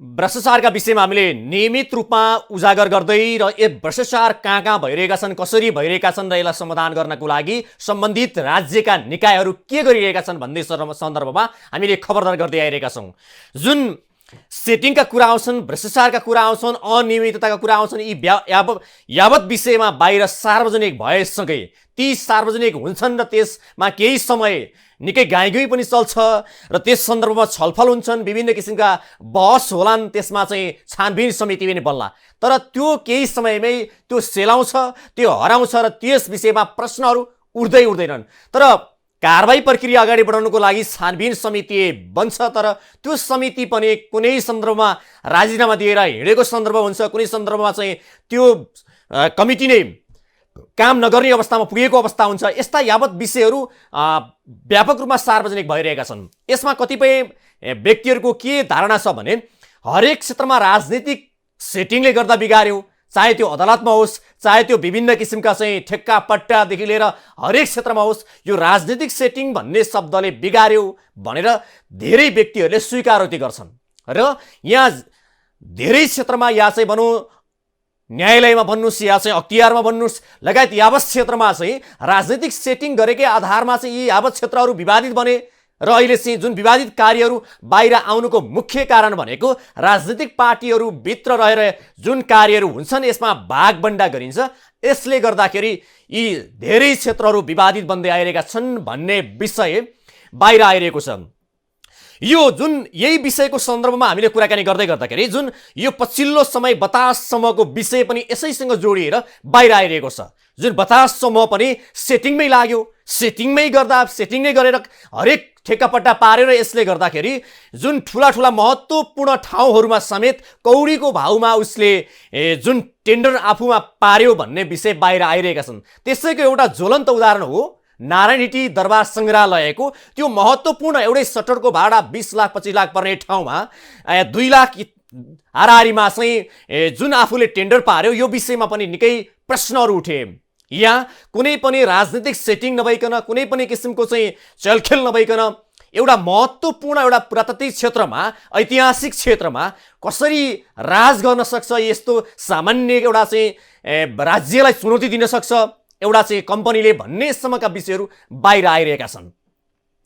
भ्रष्टाचारका विषयमा हामीले नियमित रूपमा उजागर गर्दै र यो भ्रष्टाचार कहाँ भइरहेका छन्, कसरी भइरहेका छन् र यसलाई समाधान गर्नको लागि सम्बन्धित राज्यका निकायहरू के गरिरहेका छन् भन्ने सन्दर्भमा हामीले खबरदार गर्दै आइरहेका छौँ। जुन सेटिङका कुरा आउँछन्, भ्रष्टाचारका कुरा आउँछन्, अनियमितताका कुरा आउँछन्, यी यावत विषयमा बाहिर सार्वजनिक भएसँगै ती सार्वजनिक हुन्छन् र त्यसमा केही समय निकै गाईगुई पनि चल्छ र त्यस सन्दर्भमा छलफल हुन्छन्, विभिन्न किसिमका बहस होलान्, त्यसमा चाहिँ छानबिन समिति पनि बन्ला। तर त्यो केही समयमै त्यो सेलाउँछ, त्यो हराउँछ र त्यस विषयमा प्रश्नहरू उठ्दैनन्। तर कारबाही प्रक्रिया अगाडि बढाउनको लागि छानबिन समिति बन्छ, तर त्यो समिति पनि कुनै सन्दर्भमा राजीनामा दिएर हिँडेको सन्दर्भ हुन्छ, कुनै सन्दर्भमा चाहिँ त्यो कमिटी नै काम नगर्ने अवस्थामा पुगेको अवस्था हुन्छ। यस्ता यावत विषयहरू व्यापक रूपमा सार्वजनिक भइरहेका छन्। यसमा कतिपय व्यक्तिहरूको के धारणा छ भने हरेक क्षेत्रमा राजनीतिक सेटिङले गर्दा बिगार्यो, चाहे त्यो अदालतमा होस्, चाहे त्यो विभिन्न किसिमका चाहिँ ठेक्का पट्टादेखि लिएर हरेक क्षेत्रमा होस्, यो राजनीतिक सेटिङ भन्ने शब्दले बिगार्यो भनेर धेरै व्यक्तिहरूले स्वीकारोक्ति गर्छन्। र यहाँ धेरै क्षेत्रमा या चाहिँ भनौँ न्यायालयमा भन्नुहोस् या चाहिँ अख्तियारमा भन्नुहोस् लगायत यावत क्षेत्रमा चाहिँ राजनीतिक सेटिङ गरेकै आधारमा चाहिँ यी यावत क्षेत्रहरू विवादित बने र अहिले चाहिँ जुन विवादित कार्यहरू बाहिर आउनुको मुख्य कारण भनेको राजनीतिक पार्टीहरू भित्र रहेर जुन कार्यहरू हुन्छन् यसमा भागबण्डा गरिन्छ। यसले गर्दाखेरि यी धेरै क्षेत्रहरू विवादित बन्दै आइरहेका छन् भन्ने विषय बाहिर आइरहेको छ। यो जुन यही विषयको सन्दर्भमा हामीले कुराकानी गर्दै गर्दाखेरि जुन यो पछिल्लो समय बतास समूहको विषय पनि यसैसँग जोडिएर बाहिर आइरहेको छ। जुन बतास समूह पनि सेटिङमै लाग्यो, सेटिङमै गरेर हरेक ठेक्कापट्टा पारेर यसले गर्दाखेरि जुन ठुला महत्त्वपूर्ण ठाउँहरूमा समेत कौडीको भाउमा उसले जुन टेन्डर आफूमा पार्यो भन्ने विषय बाहिर आइरहेका छन्। त्यसैको एउटा ज्वलन्त उदाहरण हो नारायणहिटी दरबार सङ्ग्रहालयको त्यो महत्त्वपूर्ण एउटै सटरको भाडा 20 लाख 25 लाख पर्ने ठाउँमा 2 लाख हाराहारीमा चाहिँ जुन आफूले टेन्डर पार्यो यो विषयमा पनि निकै प्रश्नहरू उठे। यहाँ कुनै पनि राजनीतिक सेटिङ नभइकन, कुनै पनि किसिमको चाहिँ चलखेल नभइकन एउटा महत्त्वपूर्ण एउटा पुरातात्विक क्षेत्रमा, ऐतिहासिक क्षेत्रमा कसरी राज गर्न सक्छ, यस्तो सामान्य एउटा चाहिँ राज्यलाई चुनौती दिन सक्छ एउटा चाहिँ कम्पनीले भन्नेसम्मका विषयहरू बाहिर आइरहेका छन्।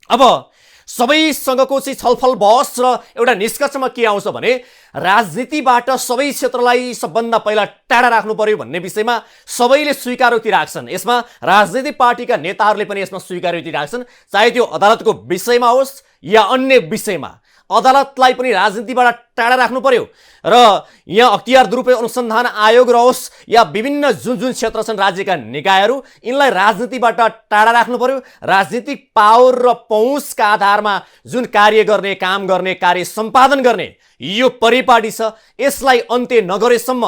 अब सबैसँगको चाहिँ छलफल बहस र एउटा निष्कर्षमा के आउँछ भने राजनीतिबाट सबै क्षेत्रलाई सबभन्दा पहिला टाढा राख्नु पर्यो भन्ने विषयमा सबैले स्वीकारोक्ति राख्छन्। यसमा राजनीतिक पार्टीका नेताहरूले पनि यसमा स्वीकारोक्ति राख्छन्, चाहे त्यो अदालतको विषयमा होस् या अन्य विषयमा। अदालतलाई पनि राजनीतिबाट टाढा राख्नु पर्यो र यहाँ अख्तियार दुरुपयोग अनुसन्धान आयोग रहोस् या विभिन्न जुन जुन क्षेत्र छन् राज्यका निकायहरू, यिनलाई राजनीतिबाट टाढा राख्नु पर्यो। राजनीतिक पावर र पहुँचका आधारमा जुन कार्य गर्ने, काम गर्ने, कार्य सम्पादन गर्ने यो परिपाटी छ, यसलाई अन्त्य नगरेसम्म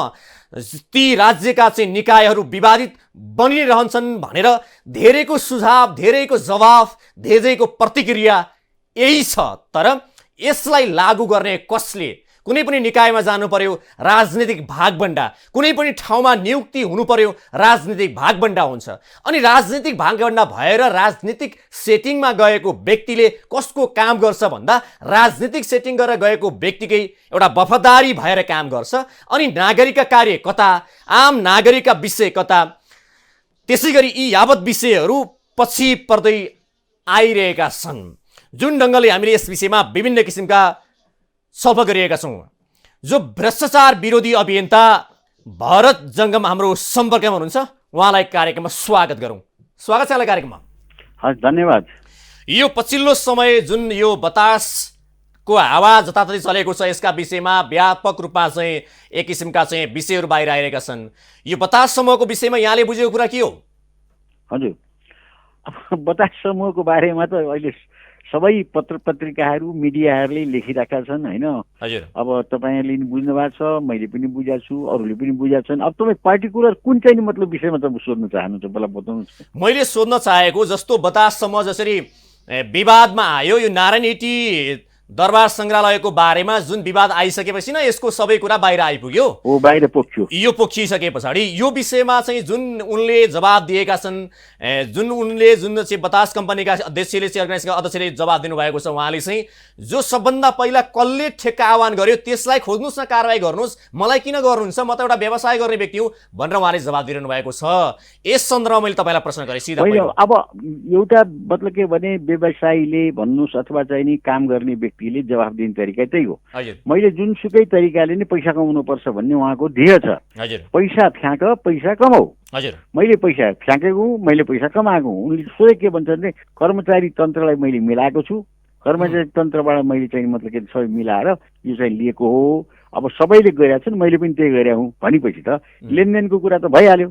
ती राज्यका चाहिँ निकायहरू विवादित बनिरहन्छन् भनेर धेरैको सुझाव, धेरैको जवाफ, धेरैको प्रतिक्रिया यही छ। तर यसलाई लागू गर्ने कसले? कुनै पनि निकायमा जानु पर्यो, राजनीतिक भागबण्डा, कुनै पनि ठाउँमा नियुक्ति हुनु पर्यो, राजनीतिक भागबण्डा हुन्छ। अनि राजनीतिक भागबण्डा भएर राजनीतिक सेटिङमा गएको व्यक्तिले कसको काम गर्छ भन्दा राजनीतिक सेटिङ गरेर गएको व्यक्तिकै एउटा वफादारी भएर काम गर्छ। अनि नागरिकका कार्य कता, आम नागरिकका विषय कता, त्यसै गरी यी यावत विषयहरू पछि पर्दै आइरहेका छन्। जुन ढङ्गले हामीले यस विषयमा विभिन्न किसिमका छलफल गरिरहेका छौँ। जो भ्रष्टाचार विरोधी अभियन्ता भरत जङ्गम हाम्रो सम्पर्कमा हुनुहुन्छ, उहाँलाई कार्यक्रममा स्वागत गरौँ। स्वागत छ यहाँलाई कार्यक्रममा। हस्, धन्यवाद। यो पछिल्लो समय जुन यो बतासको हावा जताततै चलेको छ, यसका विषयमा व्यापक रूपमा चाहिँ एक किसिमका चाहिँ विषयहरू बाहिर आइरहेका छन्। यो बतास समूहको विषयमा यहाँले बुझेको कुरा के हो? हजुर, बतास समूहको बारेमा त अहिले सबै पत्र पत्रिकाहरू, मिडियाहरूले लेखिरहेका छन् होइन। हजुर, अब तपाईँहरूले पनि बुझ्नु भएको छ, मैले पनि बुझाएको छु, अरूले पनि बुझाएको छन्। अब तपाईँ पार्टिकुलर कुन चाहिँ मतलब विषयमा तपाईँ सोध्नु चाहनुहुन्छ मलाई बताउनुहोस्। मैले सोध्न चाहेको जस्तो बतास समूह जसरी विवादमा आयो, यो नारायण हिटी दरबार सङ्ग्रहालयको बारेमा जुन विवाद आइसकेपछि न यसको सबै कुरा बाहिर आइपुग्यो। हो, बाहिर पोख्यो। यो पोखिसके पछाडि यो विषयमा चाहिँ जुन उनले जवाब दिएका छन्, जुन चाहिँ बतास कम्पनीका अध्यक्षले, चेयरम्यानका अध्यक्षले जवाब दिनुभएको छ, उहाँले चाहिँ जो सबभन्दा पहिला कसले ठेक्का आह्वान गर्यो त्यसलाई खोज्नुहोस् न, कारवाही गर्नुहोस्, मलाई किन गर्नुहुन्छ, म त एउटा व्यवसाय गर्ने व्यक्ति हुँ भनेर उहाँले जवाब दिइरहनु भएको छ। यस सन्दर्भमा मैले तपाईँलाई प्रश्न गरेँ सिधा। अब एउटा मतलब के भने व्यवसायीले भन्नुहोस् अथवा चाहिँ नि काम गर्ने व्यक्तिले जवाफ दिने तरिका त्यही हो। मैले जुनसुकै तरिकाले नै पैसा कमाउनु पर्छ भन्ने उहाँको ध्येय छ। पैसा फ्याँक, पैसा कमाऊ। मैले पैसा फ्याँकेको हुँ, मैले पैसा कमाएको हुँ। उनले सोधे के भन्छ भने कर्मचारी तन्त्रलाई मैले मिलाएको छु, कर्मचारी तन्त्रबाट मैले चाहिँ मतलब के सबै मिलाएर यो चाहिँ लिएको हो। अब सबैले गरेका छन्, मैले पनि त्यही गरेका हुँ भनेपछि त लेनदेनको कुरा त भइहाल्यो।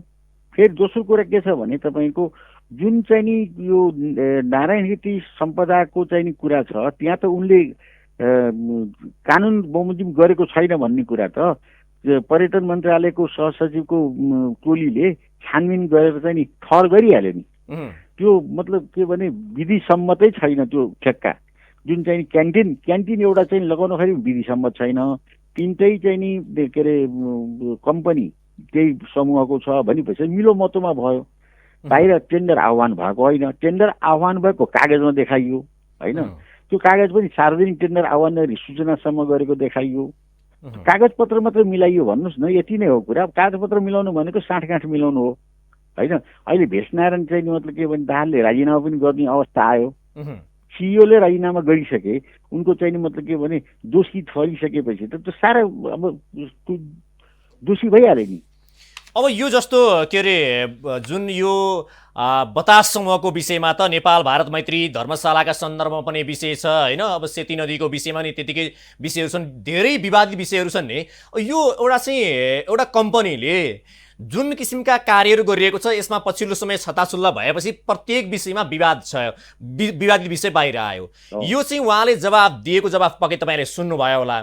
फेरि दोस्रो कुरा के छ भने तपाईँको जुन चाहिँ नि यो नारायण हिटी सम्पदाको चाहिँ नि कुरा छ, त्यहाँ त उनले कानुन बमोजिम गरेको छैन भन्ने कुरा त पर्यटन मन्त्रालयको सहसचिवको टोलीले छानबिन गरेर चाहिँ नि ठहर गरिहाल्यो नि। त्यो मतलब के भने विधि सम्मतै छैन त्यो ठेक्का। जुन चाहिँ क्यान्टिन एउटा चाहिँ लगाउनखेरि विधि सम्मत छैन। तिनटै चाहिँ नि के अरे कम्पनी त्यही समूहको छ भनेपछि मिलो मतोमा भयो। बाहिर टेन्डर आह्वान भएको होइन, टेन्डर आह्वान भएको कागजमा देखाइयो होइन। त्यो कागज पनि सार्वजनिक टेन्डर आह्वान गरी सूचनासम्म गरेको देखाइयो। कागजपत्र मात्रै मिलाइयो भन्नुहोस् न, यति नै हो कुरा। कागजपत्र मिलाउनु भनेको साँठगाँठ मिलाउनु हो होइन। अहिले भेषनारायण चाहिँ मतलब के भने दाहालले राजीनामा पनि गर्ने अवस्था आयो। सिइओले राजीनामा गरिसके, उनको चाहिँ मतलब के भने दोषी ठहरिसकेपछि त त्यो सारा अब दोषी भइहाल्यो नि। अब यो जस्तो के अरे जुन यो बतास समूहको विषयमा त नेपाल भारत मैत्री धर्मशालाका सन्दर्भमा पनि विषय छ होइन। अब सेती नदीको विषयमा नि त्यतिकै विषयहरू छन्, धेरै विवादित विषयहरू छन् नि। यो एउटा चाहिँ एउटा कम्पनीले जुन किसिमका कार्यहरू गरिरहेको छ, यसमा पछिल्लो समय छताछुल्ला भएपछि प्रत्येक विषयमा विवाद छ, विवादित विषय बाहिर आयो। यो चाहिँ उहाँले जवाब दिएको जवाब पक्कै तपाईँले सुन्नुभयो होला।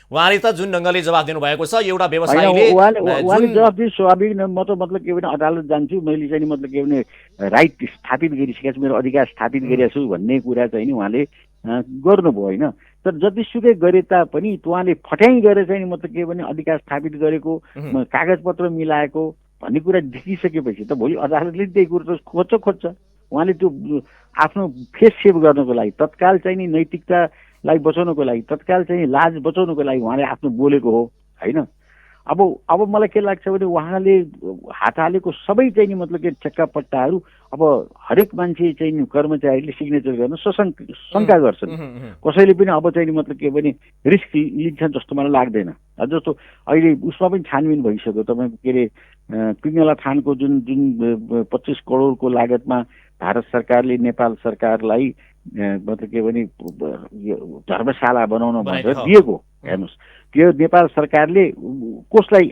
उहाँले त जुन ढङ्गले जवाब दिनुभएको छ, एउटा व्यवसायीले जवाब दिए स्वाभाविक। म त मतलब के भने अदालत जान्छु, मैले चाहिँ मतलब के भने राइट स्थापित गरिसकेको छु, मेरो अधिकार स्थापित गरेको छु भन्ने कुरा चाहिँ नि उहाँले गर्नुभयो होइन। तर जतिसुकै गरे तापनि उहाँले फट्याइ गरेर चाहिँ नि मतलब के भने अधिकार स्थापित गरेको कागजपत्र मिलाएको भन्ने कुरा देखिसकेपछि त भोलि अदालतले त्यही कुरो त खोज्छ उहाँले त्यो आफ्नो फेस सेभ गर्नको लागि तत्काल चाहिँ नि नैतिकतालाई बचाउनको लागि तत्काल चाहिँ लाज बचाउनको लागि उहाँले आफ्नो बोलेको हो होइन। अब मलाई के लाग्छ भने उहाँले हात हालेको सबै चाहिँ नि मतलब के चक्कापट्टाहरू अब हरेक मान्छे चाहिँ नि कर्मचारीले सिग्नेचर गर्न शङ्का गर्छन् कसैले पनि अब चाहिँ नि मतलब के भने रिस्क लिन्छन् जस्तो मलाई लाग्दैन। जस्तो अहिले उसमा पनि छानबिन भइसक्यो तपाईँको के अरे पिङ्गला थानको जुन 25 करोडको लागतमा भारत सरकारले नेपाल सरकारलाई मतलब के भने धर्मशाला बनाउन भनेर दिएको हेर्नुहोस् त्यो नेपाल सरकारले कोषलाई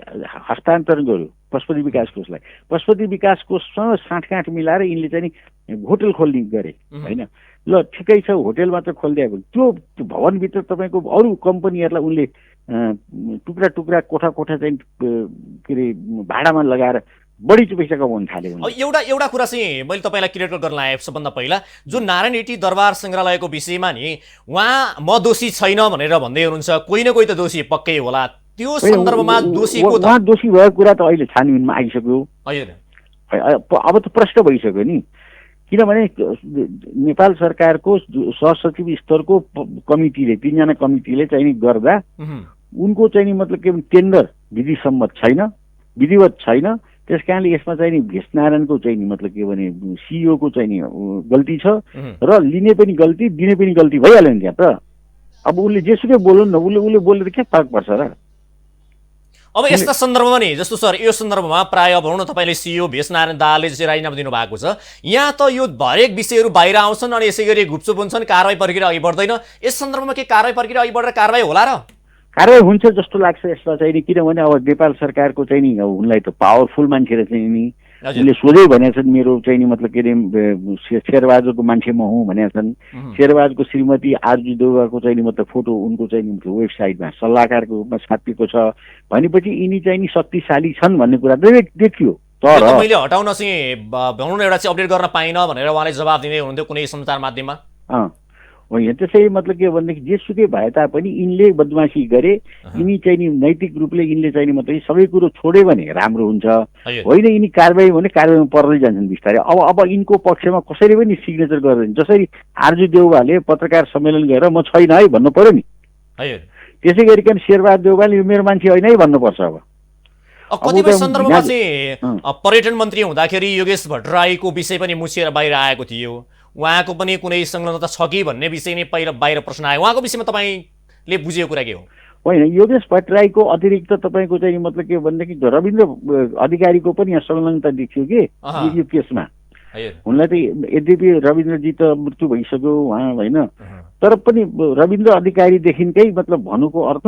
हस्तान्तरण गर्यो पशुपति विकास कोषलाई। पशुपति विकास कोषसँग साँठगाँठ मिलाएर यिनले चाहिँ नि होटल खोल्ने गरे होइन। ल ठिकै छ होटल मात्र खोलिदिएको त्यो भवनभित्र तपाईँको अरू कम्पनीहरूलाई उनले टुक्रा टुक्रा कोठा चाहिँ के अरे भाडामा लगाएर बढी पैसा कमाउन थाले। एउटा कुरा चाहिँ मैले तपाईँलाई क्लियर गर्न आएँ सबभन्दा पहिला जुन नारायण हिटी दरबार सङ्ग्रहालयको विषयमा नि उहाँ म दोषी छैन भनेर भन्दै हुनुहुन्छ कोही न कोही त दोषी पक्कै होला त्यो सन्दर्भमा दोषीको उहाँ दोषी भएको कुरा त अहिले छानबिनमा आइसक्यो। अब त प्रश्न भइसक्यो नि किनभने नेपाल सरकारको सहसचिव स्तरको कमिटीले 3 जना कमिटीले चाहिँ नि गर्दा उनको चाहिँ नि मतलब के टेन्डर विधिवत छैन त्यस कारणले यसमा चाहिँ नि भेषनारायणको चाहिँ नि मतलब के भने सिइओ को चाहिँ नि गल्ती छ र लिने पनि गल्ती दिने पनि गल्ती भइहाल्यो नि त्यहाँ त। अब उसले जेसुकै बोल्नु न उसले बोलेर के फरक पर्छ र। अब यस्ता सन्दर्भमा नि जस्तो सर यो सन्दर्भमा प्राय भनौँ न तपाईँले सिइओ भेषनारायण दाहालले चाहिँ राजीनामा दिनुभएको छ यहाँ त यो हरेक विषयहरू बाहिर आउँछन् अनि यसै गरी गुपचुप हुन्छन् कारवाही प्रक्रिया अघि बढ्दैन यस सन्दर्भमा के कारवाही प्रक्रिया अघि बढेर कारवाही होला र? कारवाही हुन्छ जस्तो लाग्छ यसमा चाहिँ नि किनभने अब नेपाल सरकारको चाहिँ नि उनलाई त पावरफुल मान्छे चाहिँ नि उनले सोझै भनेका छन् मेरो चाहिँ नि मतलब के अरे शेरबहादुरको मान्छे म हुँ भनेका छन्। शेरबहादुरको श्रीमती आरजु देउवाको चाहिँ नि मतलब फोटो उनको चाहिँ नि वेबसाइटमा सल्लाहकारको रूपमा छापिएको छ भनेपछि यिनी चाहिँ नि शक्तिशाली छन् भन्ने कुरा देखियो। तर मैले हटाउन चाहिँ भनौँ न एउटा चाहिँ अपडेट गर्न पाइनँ भनेर उहाँले जवाब दिँदै हुनुहुन्थ्यो कुनै सञ्चार माध्यममा। होइन त्यसै मतलब के भनेदेखि जेसुकै भए तापनि यिनले बदमासी गरे यिनी चाहिँ नि नैतिक रूपले यिनले चाहिँ नि मतलब सबै कुरो छोड्यो भने राम्रो हुन्छ होइन। यिनी कारवाही भने कारवाहीमा पर्दै जान्छन् बिस्तारै। अब यिनको पक्षमा कसैले पनि सिग्नेचर गर्दैन जसरी आरजु देउवाले पत्रकार सम्मेलन गरेर म छैन है भन्नु पर्यो नि त्यसै गरिकन शेरबहादुर देउवाले यो मेरो मान्छे होइन है भन्नुपर्छ। अब कतिपय सन्दर्भमा चाहिँ पर्यटन मन्त्री हुँदाखेरि योगेश भट्टराईको विषय पनि मुछिएर बाहिर आएको थियो उहाँको पनि कुनै संलग्नता छ कि भन्ने विषय नै पहिला बाहिर प्रश्न आयो उहाँको विषयमा तपाईँले बुझेको कुरा के हो? होइन योगेश भट्टराईको अतिरिक्त तपाईँको चाहिँ मतलब के भनेदेखि रविन्द्र अधिकारीको पनि यहाँ संलग्नता देखियो कि यो केसमा। उनलाई त यद्यपि रविन्द्रजी त मृत्यु भइसक्यो उहाँ होइन तर पनि रविन्द्र अधिकारीदेखिकै मतलब भन्नुको अर्थ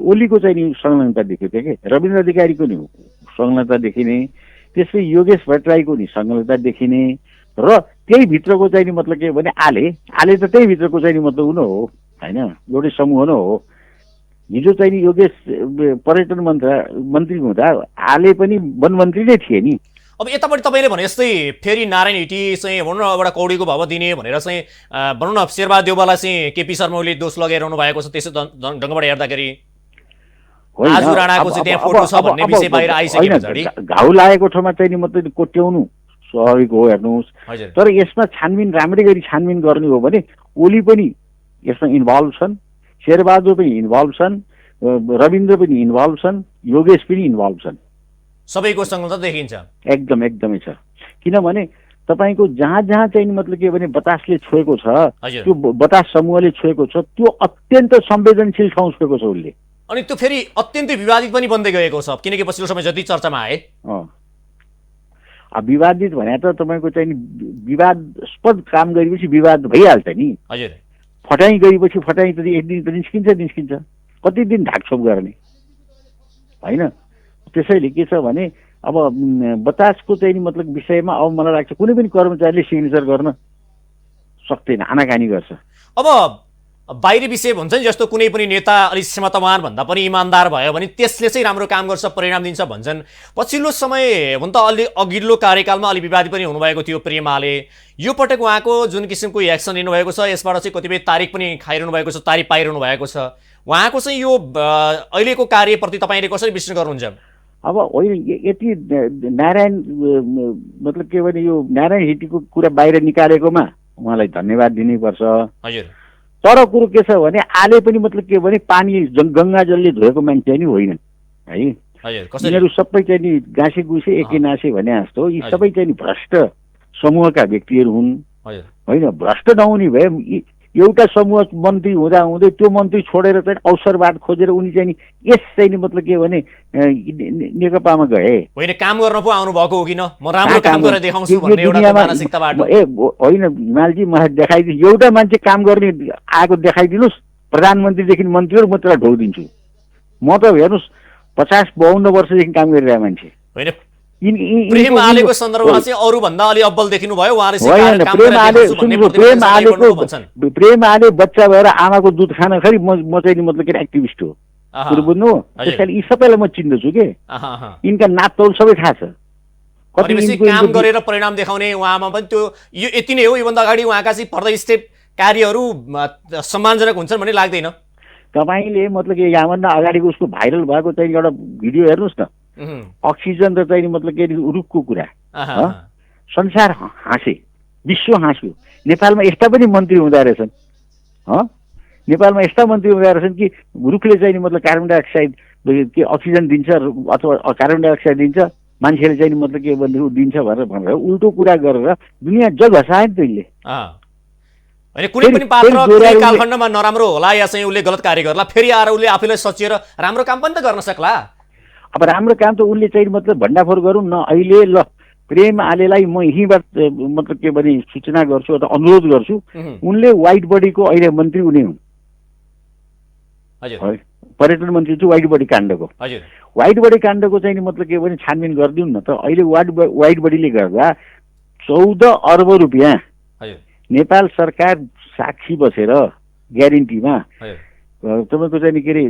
ओलीको चाहिँ नि संलग्नता देखियो थियो कि रविन्द्र अधिकारीको नि संलग्नता देखिने त्यसपछि योगेश भट्टराईको नि संलग्नता देखिने र त्यही भित्रको चाहिँ नि मतलब के भने आले त त्यही भित्रको चाहिँ नि मतलब हुनु हो होइन एउटै समूह नै हो। हिजो चाहिँ नि योगेश पर्यटन मन्त्री हुँदा आले पनि वन मन्त्री नै थिए नि। अब यतापट्टि तपाईँले भने जस्तै फेरि नारायण हिटी चाहिँ भनौँ न एउटा कौडीको भाव दिने भनेर चाहिँ भनौँ न शेरबहादुर देउवालाई चाहिँ केपी शर्मा ओलीले दोष लगाइरहनु भएको छ त्यसो ढङ्गबाट हेर्दाखेरि आजु राणाको चाहिँ त्यहाँ फोटो छ भन्ने विषय बाहिर आइसकेपछि घाउ लागेको ठाउँमा चाहिँ नि मतलब कोट्याउनु स्वाभाविक हो हेर्नुहोस्। तर यसमा छानबिन राम्रै गरी छानबिन गर्ने हो भने ओली पनि यसमा इन्भल्भ छन् शेरबहादुर पनि इन्भल्भ छन् रविन्द्र पनि इन्भल्भ छन् योगेश पनि इन्भल्भ छन् सबैको संलग्नता देखिन्छ एकदमै छ। किनभने तपाईँको जहाँ चाहिँ मतलब के भने बतासले छोएको छ त्यो बतास समूहले छोएको छ त्यो अत्यन्त संवेदनशील ठाउँ छोएको छ उसले अनि त्यो फेरि अत्यन्तै विवादित पनि बन्दै गएको छ किनकि पछिल्लो समय जति चर्चामा आए विवादित भने त तपाईँको चाहिँ विवादास्पद काम गरेपछि विवाद भइहाल्छ नि। फटाइ गरेपछि फटाइ त एक दिन त निस्किन्छ कति दिन ढाकछोप गर्ने होइन। त्यसैले के छ भने अब बतासको चाहिँ मतलब विषयमा अब मलाई लाग्छ कुनै पनि कर्मचारीले सिग्नेचर गर्न सक्दैन आनाकानी गर्छ। अब बाहिरी विषय भन्छ नि, जस्तो कुनै पनि नेता अलिक क्षमतावान भन्दा पनि इमान्दार भयो भने त्यसले चाहिँ राम्रो काम गर्छ, परिणाम दिन्छ भन्छन्। पछिल्लो समय हुन त अलि अघिल्लो कार्यकालमा अलि विवादित पनि हुनुभएको थियो प्रेमाले। यो पटक उहाँको जुन किसिमको एक्सन लिनुभएको छ यसबाट चाहिँ कतिपय तारिक पनि खाइरहनु भएको छ, तारिफ पाइरहनु भएको छ। उहाँको चाहिँ यो अहिलेको कार्यप्रति तपाईँले कसरी विश्लेषण गर्नुहुन्छ? अब होइन, यति नारायण मतलब के भने यो नारायण हिटीको कुरा बाहिर निकालेकोमा उहाँलाई धन्यवाद दिनैपर्छ। हजुर। तर कुरो के छ भने आले पनि मतलब के भने पानी गङ्गा जलले धोएको मान्छे नि होइनन् है। यिनीहरू सबै चाहिँ नि गाँसे गुसे एकै नासे भने जस्तो यी सबै चाहिँ नि भ्रष्ट समूहका व्यक्तिहरू हुन् होइन। भ्रष्ट नहुने भए एउटा समूह मन्त्री हुँदा हुँदै त्यो मन्त्री छोडेर चाहिँ अवसरवाद खोजेर उनी चाहिँ नि यस चाहिँ नि मतलब के भने नेकपामा गए होइन, काम गर्न पो आउनु भएको हो किन, म राम्रो काम गरेर देखाउँछु भन्ने एउटा मानसिकताबाट। होइन हिमालजी, मलाई देखाइदिनु, एउटा मान्छे काम गर्ने आएको देखाइदिनुहोस्, प्रधानमन्त्रीदेखि मन्त्रीहरू म त्यसलाई ढोगिदिन्छु। म त हेर्नुहोस् 50-52 वर्षदेखि काम गरिरहेको मान्छे होइन। प्रेम आलेको सन्दर्भमा चाहिँ अरू भन्दा अलि अब्बल देखिनु भयो उहाँले। प्रेम आले बच्चा भएर आमाको दुध खान खै म चाहिँ मतलब के एक्टिभिस्ट हो, कुरो बुझ्नु। त्यसैले यी सबैलाई म चिन्दछु के, यिनका नापतौल सबै थाहा छ। काम गरेर परिणाम देखाउने उहाँमा पनि त्यो यो यति नै हो। योभन्दा अगाडि उहाँका चाहिँ फर्दर स्टेप कार्यहरू सम्मानजनक हुन्छन् भन्ने लाग्दैन? तपाईँले मतलब कि यहाँभन्दा अगाडिको उसको भाइरल भएको चाहिँ एउटा भिडियो हेर्नुहोस् न, अक्सिजन र चाहिँ मतलब के रुखको कुरा, संसार हाँसे, विश्व हाँस्यो। नेपालमा यस्ता पनि मन्त्री हुँदो रहेछन्, नेपालमा यस्ता मन्त्री हुँदो रहेछन् कि रुखले चाहिँ मतलब कार्बन डाइअक्साइड के अक्सिजन दिन्छ अथवा कार्बन डाइअक्साइड दिन्छ, मान्छेले चाहिँ मतलब के दिन्छ भनेर उल्टो कुरा गरेर दुनियाँ जग हँसायो नि त्यसले। होइन, कुनै पनि पात्र कुनै कालखण्डमा नराम्रो होला या चाहिँ उसले गलत कार्य गर्ला, फेरि आएर उसले आफूलाई सचिएर राम्रो काम पनि त गर्न सक्ला। अब राम्रो काम त उसले चाहिँ मतलब भण्डाफोर गरौँ न। अहिले ल प्रेम आलेलाई म यहीँबाट मतलब के भने सूचना गर्छु अथवा अनुरोध गर्छु, उनले वाइट बडीको अहिले मन्त्री उनी हुन्। पर्यटन मन्त्री चाहिँ वाइट बडी काण्डको। वाइट बडी काण्डको चाहिँ मतलब के भने छानबिन गरिदिउँ न त। अहिले वाइट बडीले गर्दा 14 अर्ब रुपियाँ नेपाल सरकार साक्षी बसेर ग्यारेन्टीमा तपाईँको चाहिँ के अरे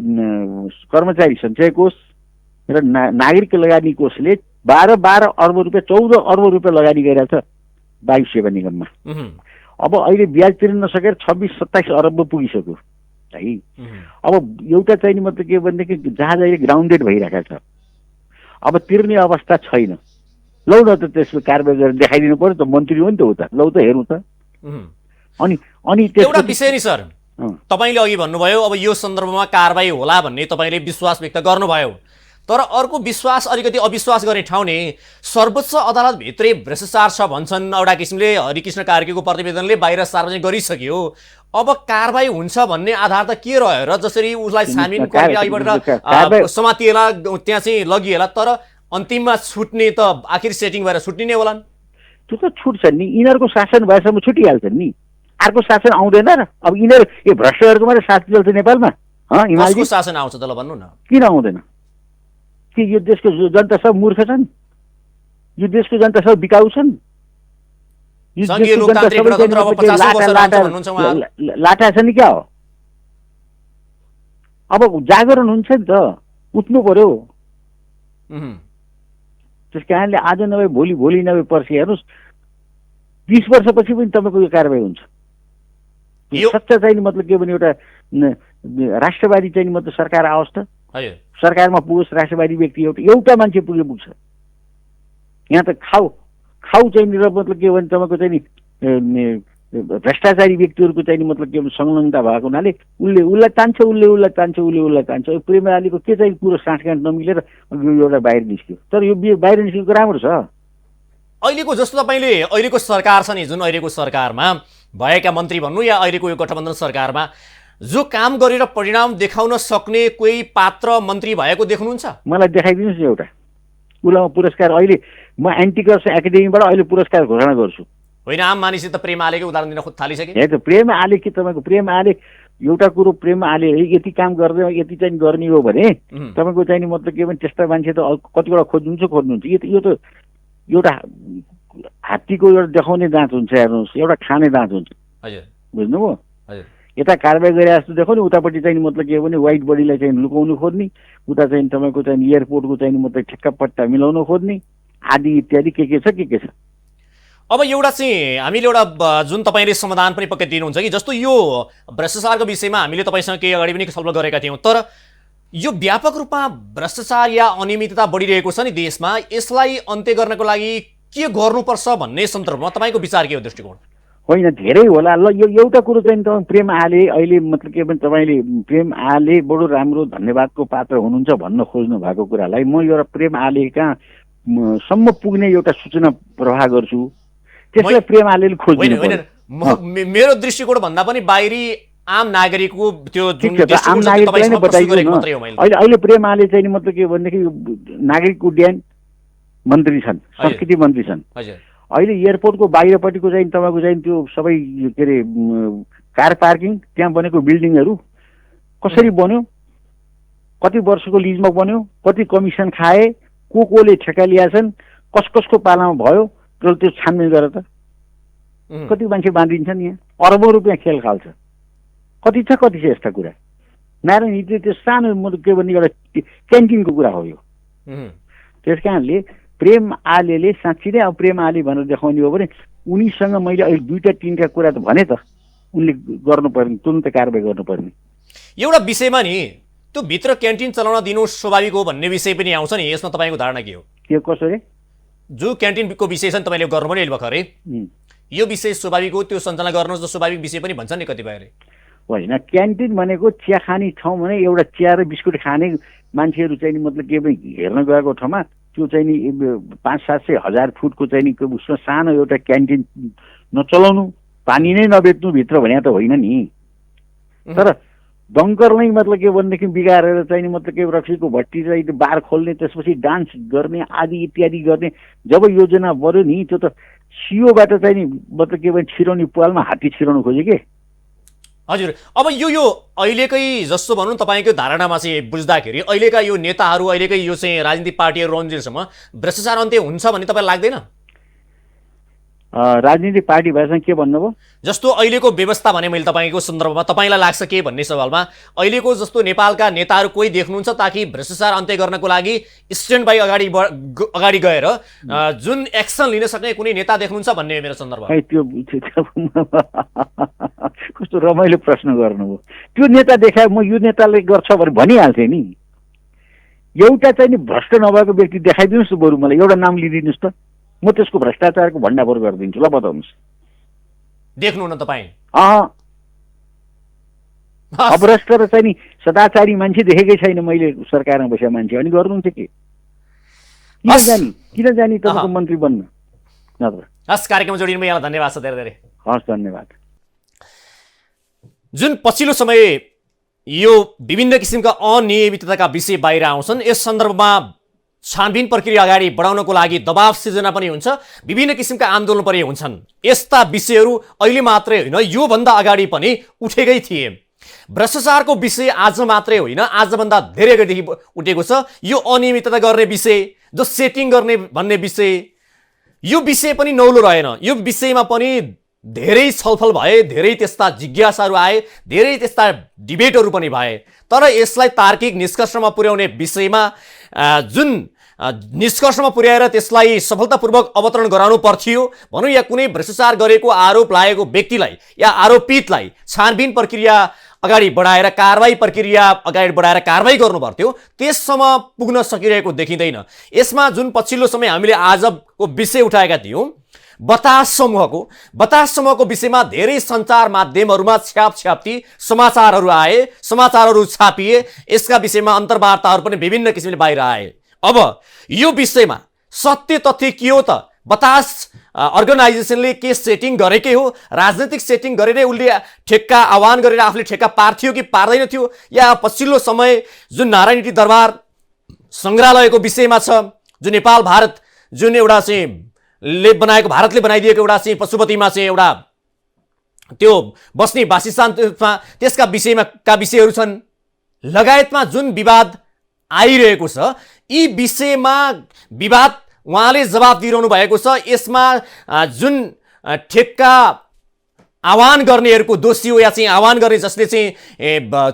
कर्मचारी सञ्चय कोष र नागरिक लगानी कोषले 12 अर्ब रुपियाँ 14 अर्ब रुपियाँ लगानी गरिरहेको छ वायु सेवा निगममा। अब अहिले ब्याज तिर्न नसकेर 26-27 अरब पुगिसक्यो है। अब एउटा चाहिँ मतलब के भनेदेखि जहाज अहिले ग्राउन्डेड भइरहेको छ, अब तिर्ने अवस्था छैन। लौ न त त्यसको कारबाही गरेर देखाइदिनु पर्यो त, मन्त्री हो नि त हो त, लौ त हेर्नु त। अनि एउटा विषय नि सर, तपाईँले अघि भन्नुभयो अब यो सन्दर्भमा कारबाही होला भन्ने तपाईँले विश्वास व्यक्त गर्नुभयो, तर अर्को विश्वास अलिकति अविश्वास गर्ने ठाउँ नि सर्वोच्च अदालतभित्रै भ्रष्टाचार छ भन्छन्। एउटा किसिमले हरिकृष्ण कार्कीको प्रतिवेदनले बाहिर सार्वजनिक गरिसक्यो। अब कारबाही हुन्छ भन्ने आधार त के रह्यो र? जसरी उसलाई छानबिन गरेर अघिबाट समातिएला, त्यहाँ चाहिँ लगिएला, तर अन्तिममा छुट्ने त आखिर सेटिङ भएर छुट्ने नै होलान्। त्यो त छुट्छ नि, यिनीहरूको शासन भएसम्म छुटिहाल्छन् नि, अर्को शासन आउँदैन र। अब यिनीहरू यो भ्रष्टहरूको मात्रै शासन चल्छ नेपालमा? हिमालको शासन आउँछ त ल भन्नु न, किन आउँदैन? कि यो देशको जनता सब मूर्ख छन्? यो देशको जनता सब बिकाउ छन्? लाटा छ नि क्या हो? अब जागरण हुन्छ नि त, उठ्नु पर्यो। त्यस कारणले आज नभए भोलि, भोलि नभए पर्सि हेर्नुहोस् 20 वर्षपछि पनि तपाईँको यो कारबाही हुन्छ। सच्चा चाहिँ मतलब के भने एउटा राष्ट्रवादी चाहिँ मतलब सरकार आओस् त, सरकारमा पुगोस् राष्ट्रवादी व्यक्ति, एउटा मान्छे पुग्छ। यहाँ त खाउ चाहिँ र मतलब के भने तपाईँको चाहिँ नि भ्रष्टाचारी व्यक्तिहरूको चाहिँ मतलब के संलग्नता भएको हुनाले उसलाई तान्छ। प्रेम आलीको के चाहिँ कुरो साँठगाँठ नमिलेर एउटा बाहिर निस्क्यो, तर यो बाहिर निस्केको राम्रो छ। अहिलेको जस्तो तपाईँले अहिलेको सरकार छ नि, जुन अहिलेको सरकारमा भएका मन्त्री भन्नु या अहिलेको यो गठबन्धन सरकारमा जो काम गरेर परिणाम देखाउन सक्ने कोही पात्र मन्त्री भएको देख्नुहुन्छ? मलाई देखाइदिनुहोस् न एउटा। उसलाई पुरस्कार अहिले म एन्टी करप्सन एकाडेमीबाट अहिले पुरस्कार घोषणा गर्छु। होइन, आम मानिसले त प्रेम आलेकै उदाहरण दिन थालिसके। हे त प्रेम आले कि तपाईँको प्रेम आले एउटा कुरो, प्रेम आले यति काम गर्दै यति चाहिँ गर्ने हो भने तपाईँको चाहिँ मतलब के भने त्यस्ता मान्छे त कतिवटा खोज्नुहुन्छ। यो त एउटा हात्तीको एउटा देखाउने दाँत हुन्छ हेर्नुहोस्, एउटा खाने दाँत हुन्छ, बुझ्नुभयो? यता कारबाही गरे जस्तो देखो नि, उतापट्टि चाहिँ मतलब के भने व्हाइट बडीलाई चाहिँ लुकाउनु खोज्ने, उता चाहिँ तपाईँको चाहिँ एयरपोर्टको चाहिँ मतलब ठेक्का पट्टा मिलाउन खोज्ने आदि इत्यादि के छ। अब एउटा चाहिँ हामीले एउटा जुन तपाईँले समाधान पनि पक्कै दिनुहुन्छ कि जस्तो यो भ्रष्टाचारको विषयमा हामीले तपाईँसँग केही अगाडि पनि छलफल गरेका थियौँ, तर यो व्यापक रूपमा भ्रष्टाचार या अनियमितता बढिरहेको छ नि देशमा, यसलाई अन्त्य गर्नको लागि के गर्नुपर्छ भन्ने सन्दर्भमा तपाईँको विचार के हो, दृष्टिकोण? होइन, धेरै होला। ल यो एउटा कुरो चाहिँ तपाईँ प्रेम आले अहिले मतलब के भने तपाईँले प्रेम आले बडो राम्रो धन्यवादको पात्र हुनुहुन्छ भन्न खोज्नु भएको कुरालाई म एउटा प्रेम आलेका सम्म पुग्ने एउटा सूचना प्रवाह गर्छु। त्यसलाई प्रेम आलेले खोज्नु होइन, मेरो दृष्टिकोण भन्दा पनि बाहिरी आम नागरिकको त्यो आम नागरिकलाई नै बताइदिनु न। अहिले प्रेम आले चाहिँ मतलब के भनेदेखि नागरिक उड्डयन मन्त्री छन्, संस्कृति मन्त्री छन्। अहिले एयरपोर्टको बाहिरपट्टिको चाहिँ तपाईँको चाहिँ त्यो सबै के अरे कार पार्किङ, त्यहाँ बनेको बिल्डिङहरू कसरी बन्यो, कति वर्षको लिजमा बन्यो, कति कमिसन खाए, कोले ठेक्का लिएछन्, कसको पालामा भयो, त्यो छानबिन गरेर त कति मान्छे बाँधिन्छन्। यहाँ अरबौँ रुपियाँ खेल खाल्छ। कति छ यस्ता कुरा। नारायण हिटी त्यो सानो के भन्ने एउटा क्यान्टिनको कुरा हो यो। त्यस कारणले प्रेम आलेले साँच्ची नै अब प्रेम आले भनेर देखाउने हो भने उनीसँग मैले अहिले 2-3 कुरा त भने त उनले गर्नुपर्ने, तुरन्त कारबाही गर्नुपर्ने। एउटा विषयमा नि त्यो भित्र क्यान्टिन चलाउन दिनु स्वाभाविक हो भन्ने विषय पनि आउँछ नि, यसमा तपाईँको धारणा के हो? के कसो रे? जो क्यान्टिनको विषय छ नि तपाईँले गर्नु पनि भर्खरै, यो विषय स्वाभाविक हो, त्यो सञ्चालन गर्नु त स्वाभाविक विषय पनि भन्छन् नि कतिपयले। होइन, क्यान्टिन भनेको चिया खाने ठाउँ भने एउटा चिया र बिस्कुट खाने मान्छेहरू चाहिँ मतलब के पनि हेर्न गएको ठाउँमा त्यो चाहिँ नि 500-700 फुटको चाहिँ नि उसमा सानो एउटा क्यान्टिन नचलाउनु, पानी नै नबेच्नु भित्र भने त होइन नि। तर डङ्कर नै मतलब के भनेदेखि बिगारेर चाहिँ नि मतलब के रक्सीको भट्टी चाहिँ बार खोल्ने, त्यसपछि डान्स गर्ने आदि इत्यादि गर्ने जब योजना बढ्यो नि, त्यो त सियोबाट चाहिँ नि मतलब के भने छिराउने पालमा हात्ती छिराउनु खोज्यो के। हजुर, अब यो अहिलेकै जस्तो भनौँ तपाईँको धारणामा चाहिँ बुझ्दाखेरि अहिलेका यो नेताहरू, अहिलेकै यो चाहिँ राजनीतिक पार्टीहरू रन्जेलसम्म भ्रष्टाचार अन्त्य हुन्छ भन्ने तपाईँलाई लाग्दैन? राजनीतिक पार्टी भएसँग के भन्नुभयो? जस्तो अहिलेको व्यवस्था भने मैले तपाईँको सन्दर्भमा तपाईँलाई लाग्छ के भन्ने सवालमा, अहिलेको जस्तो नेपालका नेताहरू कोही देख्नुहुन्छ ताकि भ्रष्टाचार अन्त्य गर्नको लागि स्ट्यान्ड बाई अगाडि गएर जुन एक्सन लिन सक्ने कुनै नेता देख्नुहुन्छ भन्ने मेरो सन्दर्भ? त्यो कस्तो रमाइलो प्रश्न गर्नुभयो। त्यो नेता देखाए म यो नेताले गर्छ भने भनिहाल्थेँ नि। एउटा चाहिँ नि भ्रष्ट नभएको व्यक्ति देखाइदिनुहोस् बरु मलाई, एउटा नाम लिइदिनुहोस् त, म त्यसको भ्रष्टाचारको भण्डाफोर गरिदिन्छु। ल बताउनुहोस्, देख्नु न तपाईँ? अभ्रष्ट र चाहिँ नि सदाचारी मान्छे देखेकै छैन मैले सरकारमा बसेका मान्छे। अनि गर्नुहुन्छ के? किन जानी तपाईँको मन्त्री बन्न? नत्र हस्, कार्यक्रम जोडिनुमा यहाँलाई धन्यवाद छ धेरै धेरै। हस्, धन्यवाद। जुन पछिल्लो समय यो विभिन्न किसिमका अनियमितताका विषय बाहिर आउँछन्, यस सन्दर्भमा छानबिन प्रक्रिया अगाडि बढाउनको लागि दबाव सिर्जना पनि हुन्छ, विभिन्न किसिमका आन्दोलन पनि हुन्छन्। यस्ता विषयहरू अहिले मात्रै होइन, योभन्दा अगाडि पनि उठेकै थिए। भ्रष्टाचारको विषय आज मात्रै होइन, आजभन्दा धेरै अगाडिदेखि उठेको छ। यो अनियमितता गर्ने विषय, जो सेटिङ गर्ने भन्ने विषय, यो विषय पनि नौलो रहेन। यो विषयमा पनि धेरै छलफल भए, धेरै त्यस्ता जिज्ञासाहरू आए, धेरै त्यस्ता डिबेटहरू पनि भए। तर यसलाई तार्किक निष्कर्षमा पुर्याउने विषयमा जुन निष्कर्षमा पुर्याएर त्यसलाई सफलतापूर्वक अवतरण गराउनु पर्थ्यो भनौँ, या कुनै भ्रष्टाचार गरेको आरोप लागेको व्यक्तिलाई या आरोपितलाई छानबिन प्रक्रिया अगाडि बढाएर कारबाही प्रक्रिया अगाडि बढाएर कारबाही गर्नु पर्थ्यो, त्यससम्म पुग्न सकिरहेको देखिँदैन। यसमा जुन पछिल्लो समय हामीले आजको विषय उठाएका थियौँ, बतास समूहको विषयमा धेरै सञ्चार माध्यमहरूमा छ्यापछ्याप्ती समाचारहरू आए, समाचारहरू छापिए, यसका विषयमा अन्तर्वार्ताहरू पनि विभिन्न किसिमले बाहिर आए। अब यो विषयमा सत्य तथ्य के हो त? बतास अर्गनाइजेसनले के सेटिङ गरेकै हो? राजनैतिक सेटिङ गरेरै उसले ठेक्का आह्वान गरेर आफूले ठेक्का पार्थ्यो कि पार्दैन थियो? या पछिल्लो समय जुन नारायण हिटी दरबार सङ्ग्रहालयको विषयमा छ, जुन नेपाल भारत जुन एउटा चाहिँ भारतले बनाइदिएको एउटा चाहिँ पशुपतिमा चाहिँ एउटा त्यो बस्ने वासस्थानमा, त्यसका विषयमा का विषयहरू छन्, लगायतमा जुन विवाद आइरहेको छ, यी विषयमा विवाद उहाँले जवाब दिइरहनु भएको छ। यसमा जुन ठेक्का आह्वान गर्नेहरूको दोषी हो या चाहिँ आह्वान गर्ने जसले चाहिँ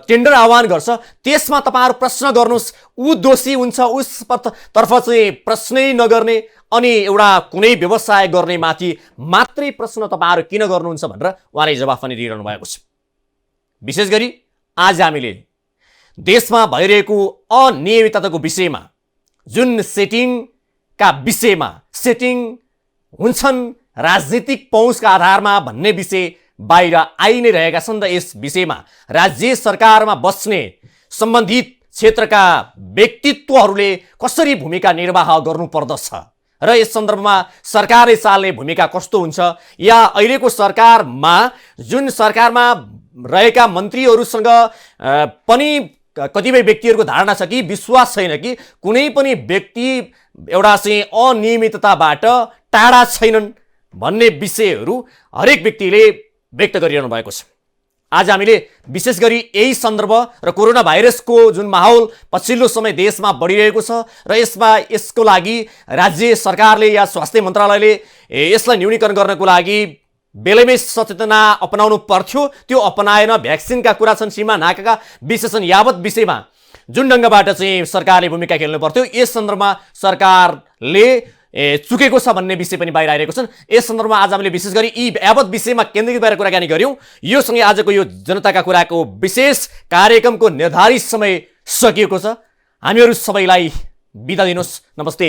टेन्डर आह्वान गर्छ त्यसमा तपाईँहरू प्रश्न गर्नुहोस्। ऊ दोषी हुन्छ उसतर्फ चाहिँ प्रश्नै नगर्ने अनि एउटा कुनै व्यवसाय गर्ने माथि मात्रै प्रश्न तपाईँहरू किन गर्नुहुन्छ भनेर उहाँले जवाफ पनि दिइरहनु भएको छ। विशेष गरी आज हामीले देशमा भइरहेको अनियमितताको विषयमा जुन सेटिङका विषयमा सेटिङ हुन्छन् राजनीतिक पहुँचका आधारमा भन्ने विषय बाहिर आइ नै रहेका छन् र यस विषयमा राज्य सरकारमा बस्ने सम्बन्धित क्षेत्रका व्यक्तित्वहरूले कसरी भूमिका निर्वाह गर्नुपर्दछ र यस सन्दर्भमा सरकारले चाल्ने भूमिका कस्तो हुन्छ या अहिलेको सरकारमा जुन सरकारमा रहेका मन्त्रीहरूसँग पनि कतिपय व्यक्तिहरूको धारणा छ कि विश्वास छैन कि कुनै पनि व्यक्ति एउटा चाहिँ अनियमितताबाट टाढा छैनन् भन्ने विषयहरू हरेक व्यक्तिले व्यक्त गरिरहनु भएको छ। आज हामीले विशेष गरी यही सन्दर्भ र कोरोना भाइरसको जुन माहौल पछिल्लो समय देशमा बढिरहेको छ र यसको लागि राज्य सरकारले या स्वास्थ्य मन्त्रालयले यसलाई न्यूनीकरण गर्नको लागि बेलैमै सचेतना अपनाउनु पर्थ्यो, त्यो अपनाएन। भ्याक्सिनका कुरा छन्, सीमा नाकाका विशेषण यावत विषयमा जुन ढङ्गबाट चाहिँ सरकारले भूमिका खेल्नु पर्थ्यो यस सन्दर्भमा सरकारले चुकेको छ भन्ने विषय पनि बाहिर आइरहेको छन्। यस सन्दर्भमा आज हामीले विशेष गरी यी यावत विषयमा केन्द्रित भएर कुराकानी गर्यौं। यो सँगै आजको यो जनताका कुराको विशेष कार्यक्रमको निर्धारित समय सकिएको छ। हामीहरू सबैलाई बिदा दिनुहोस्। नमस्ते।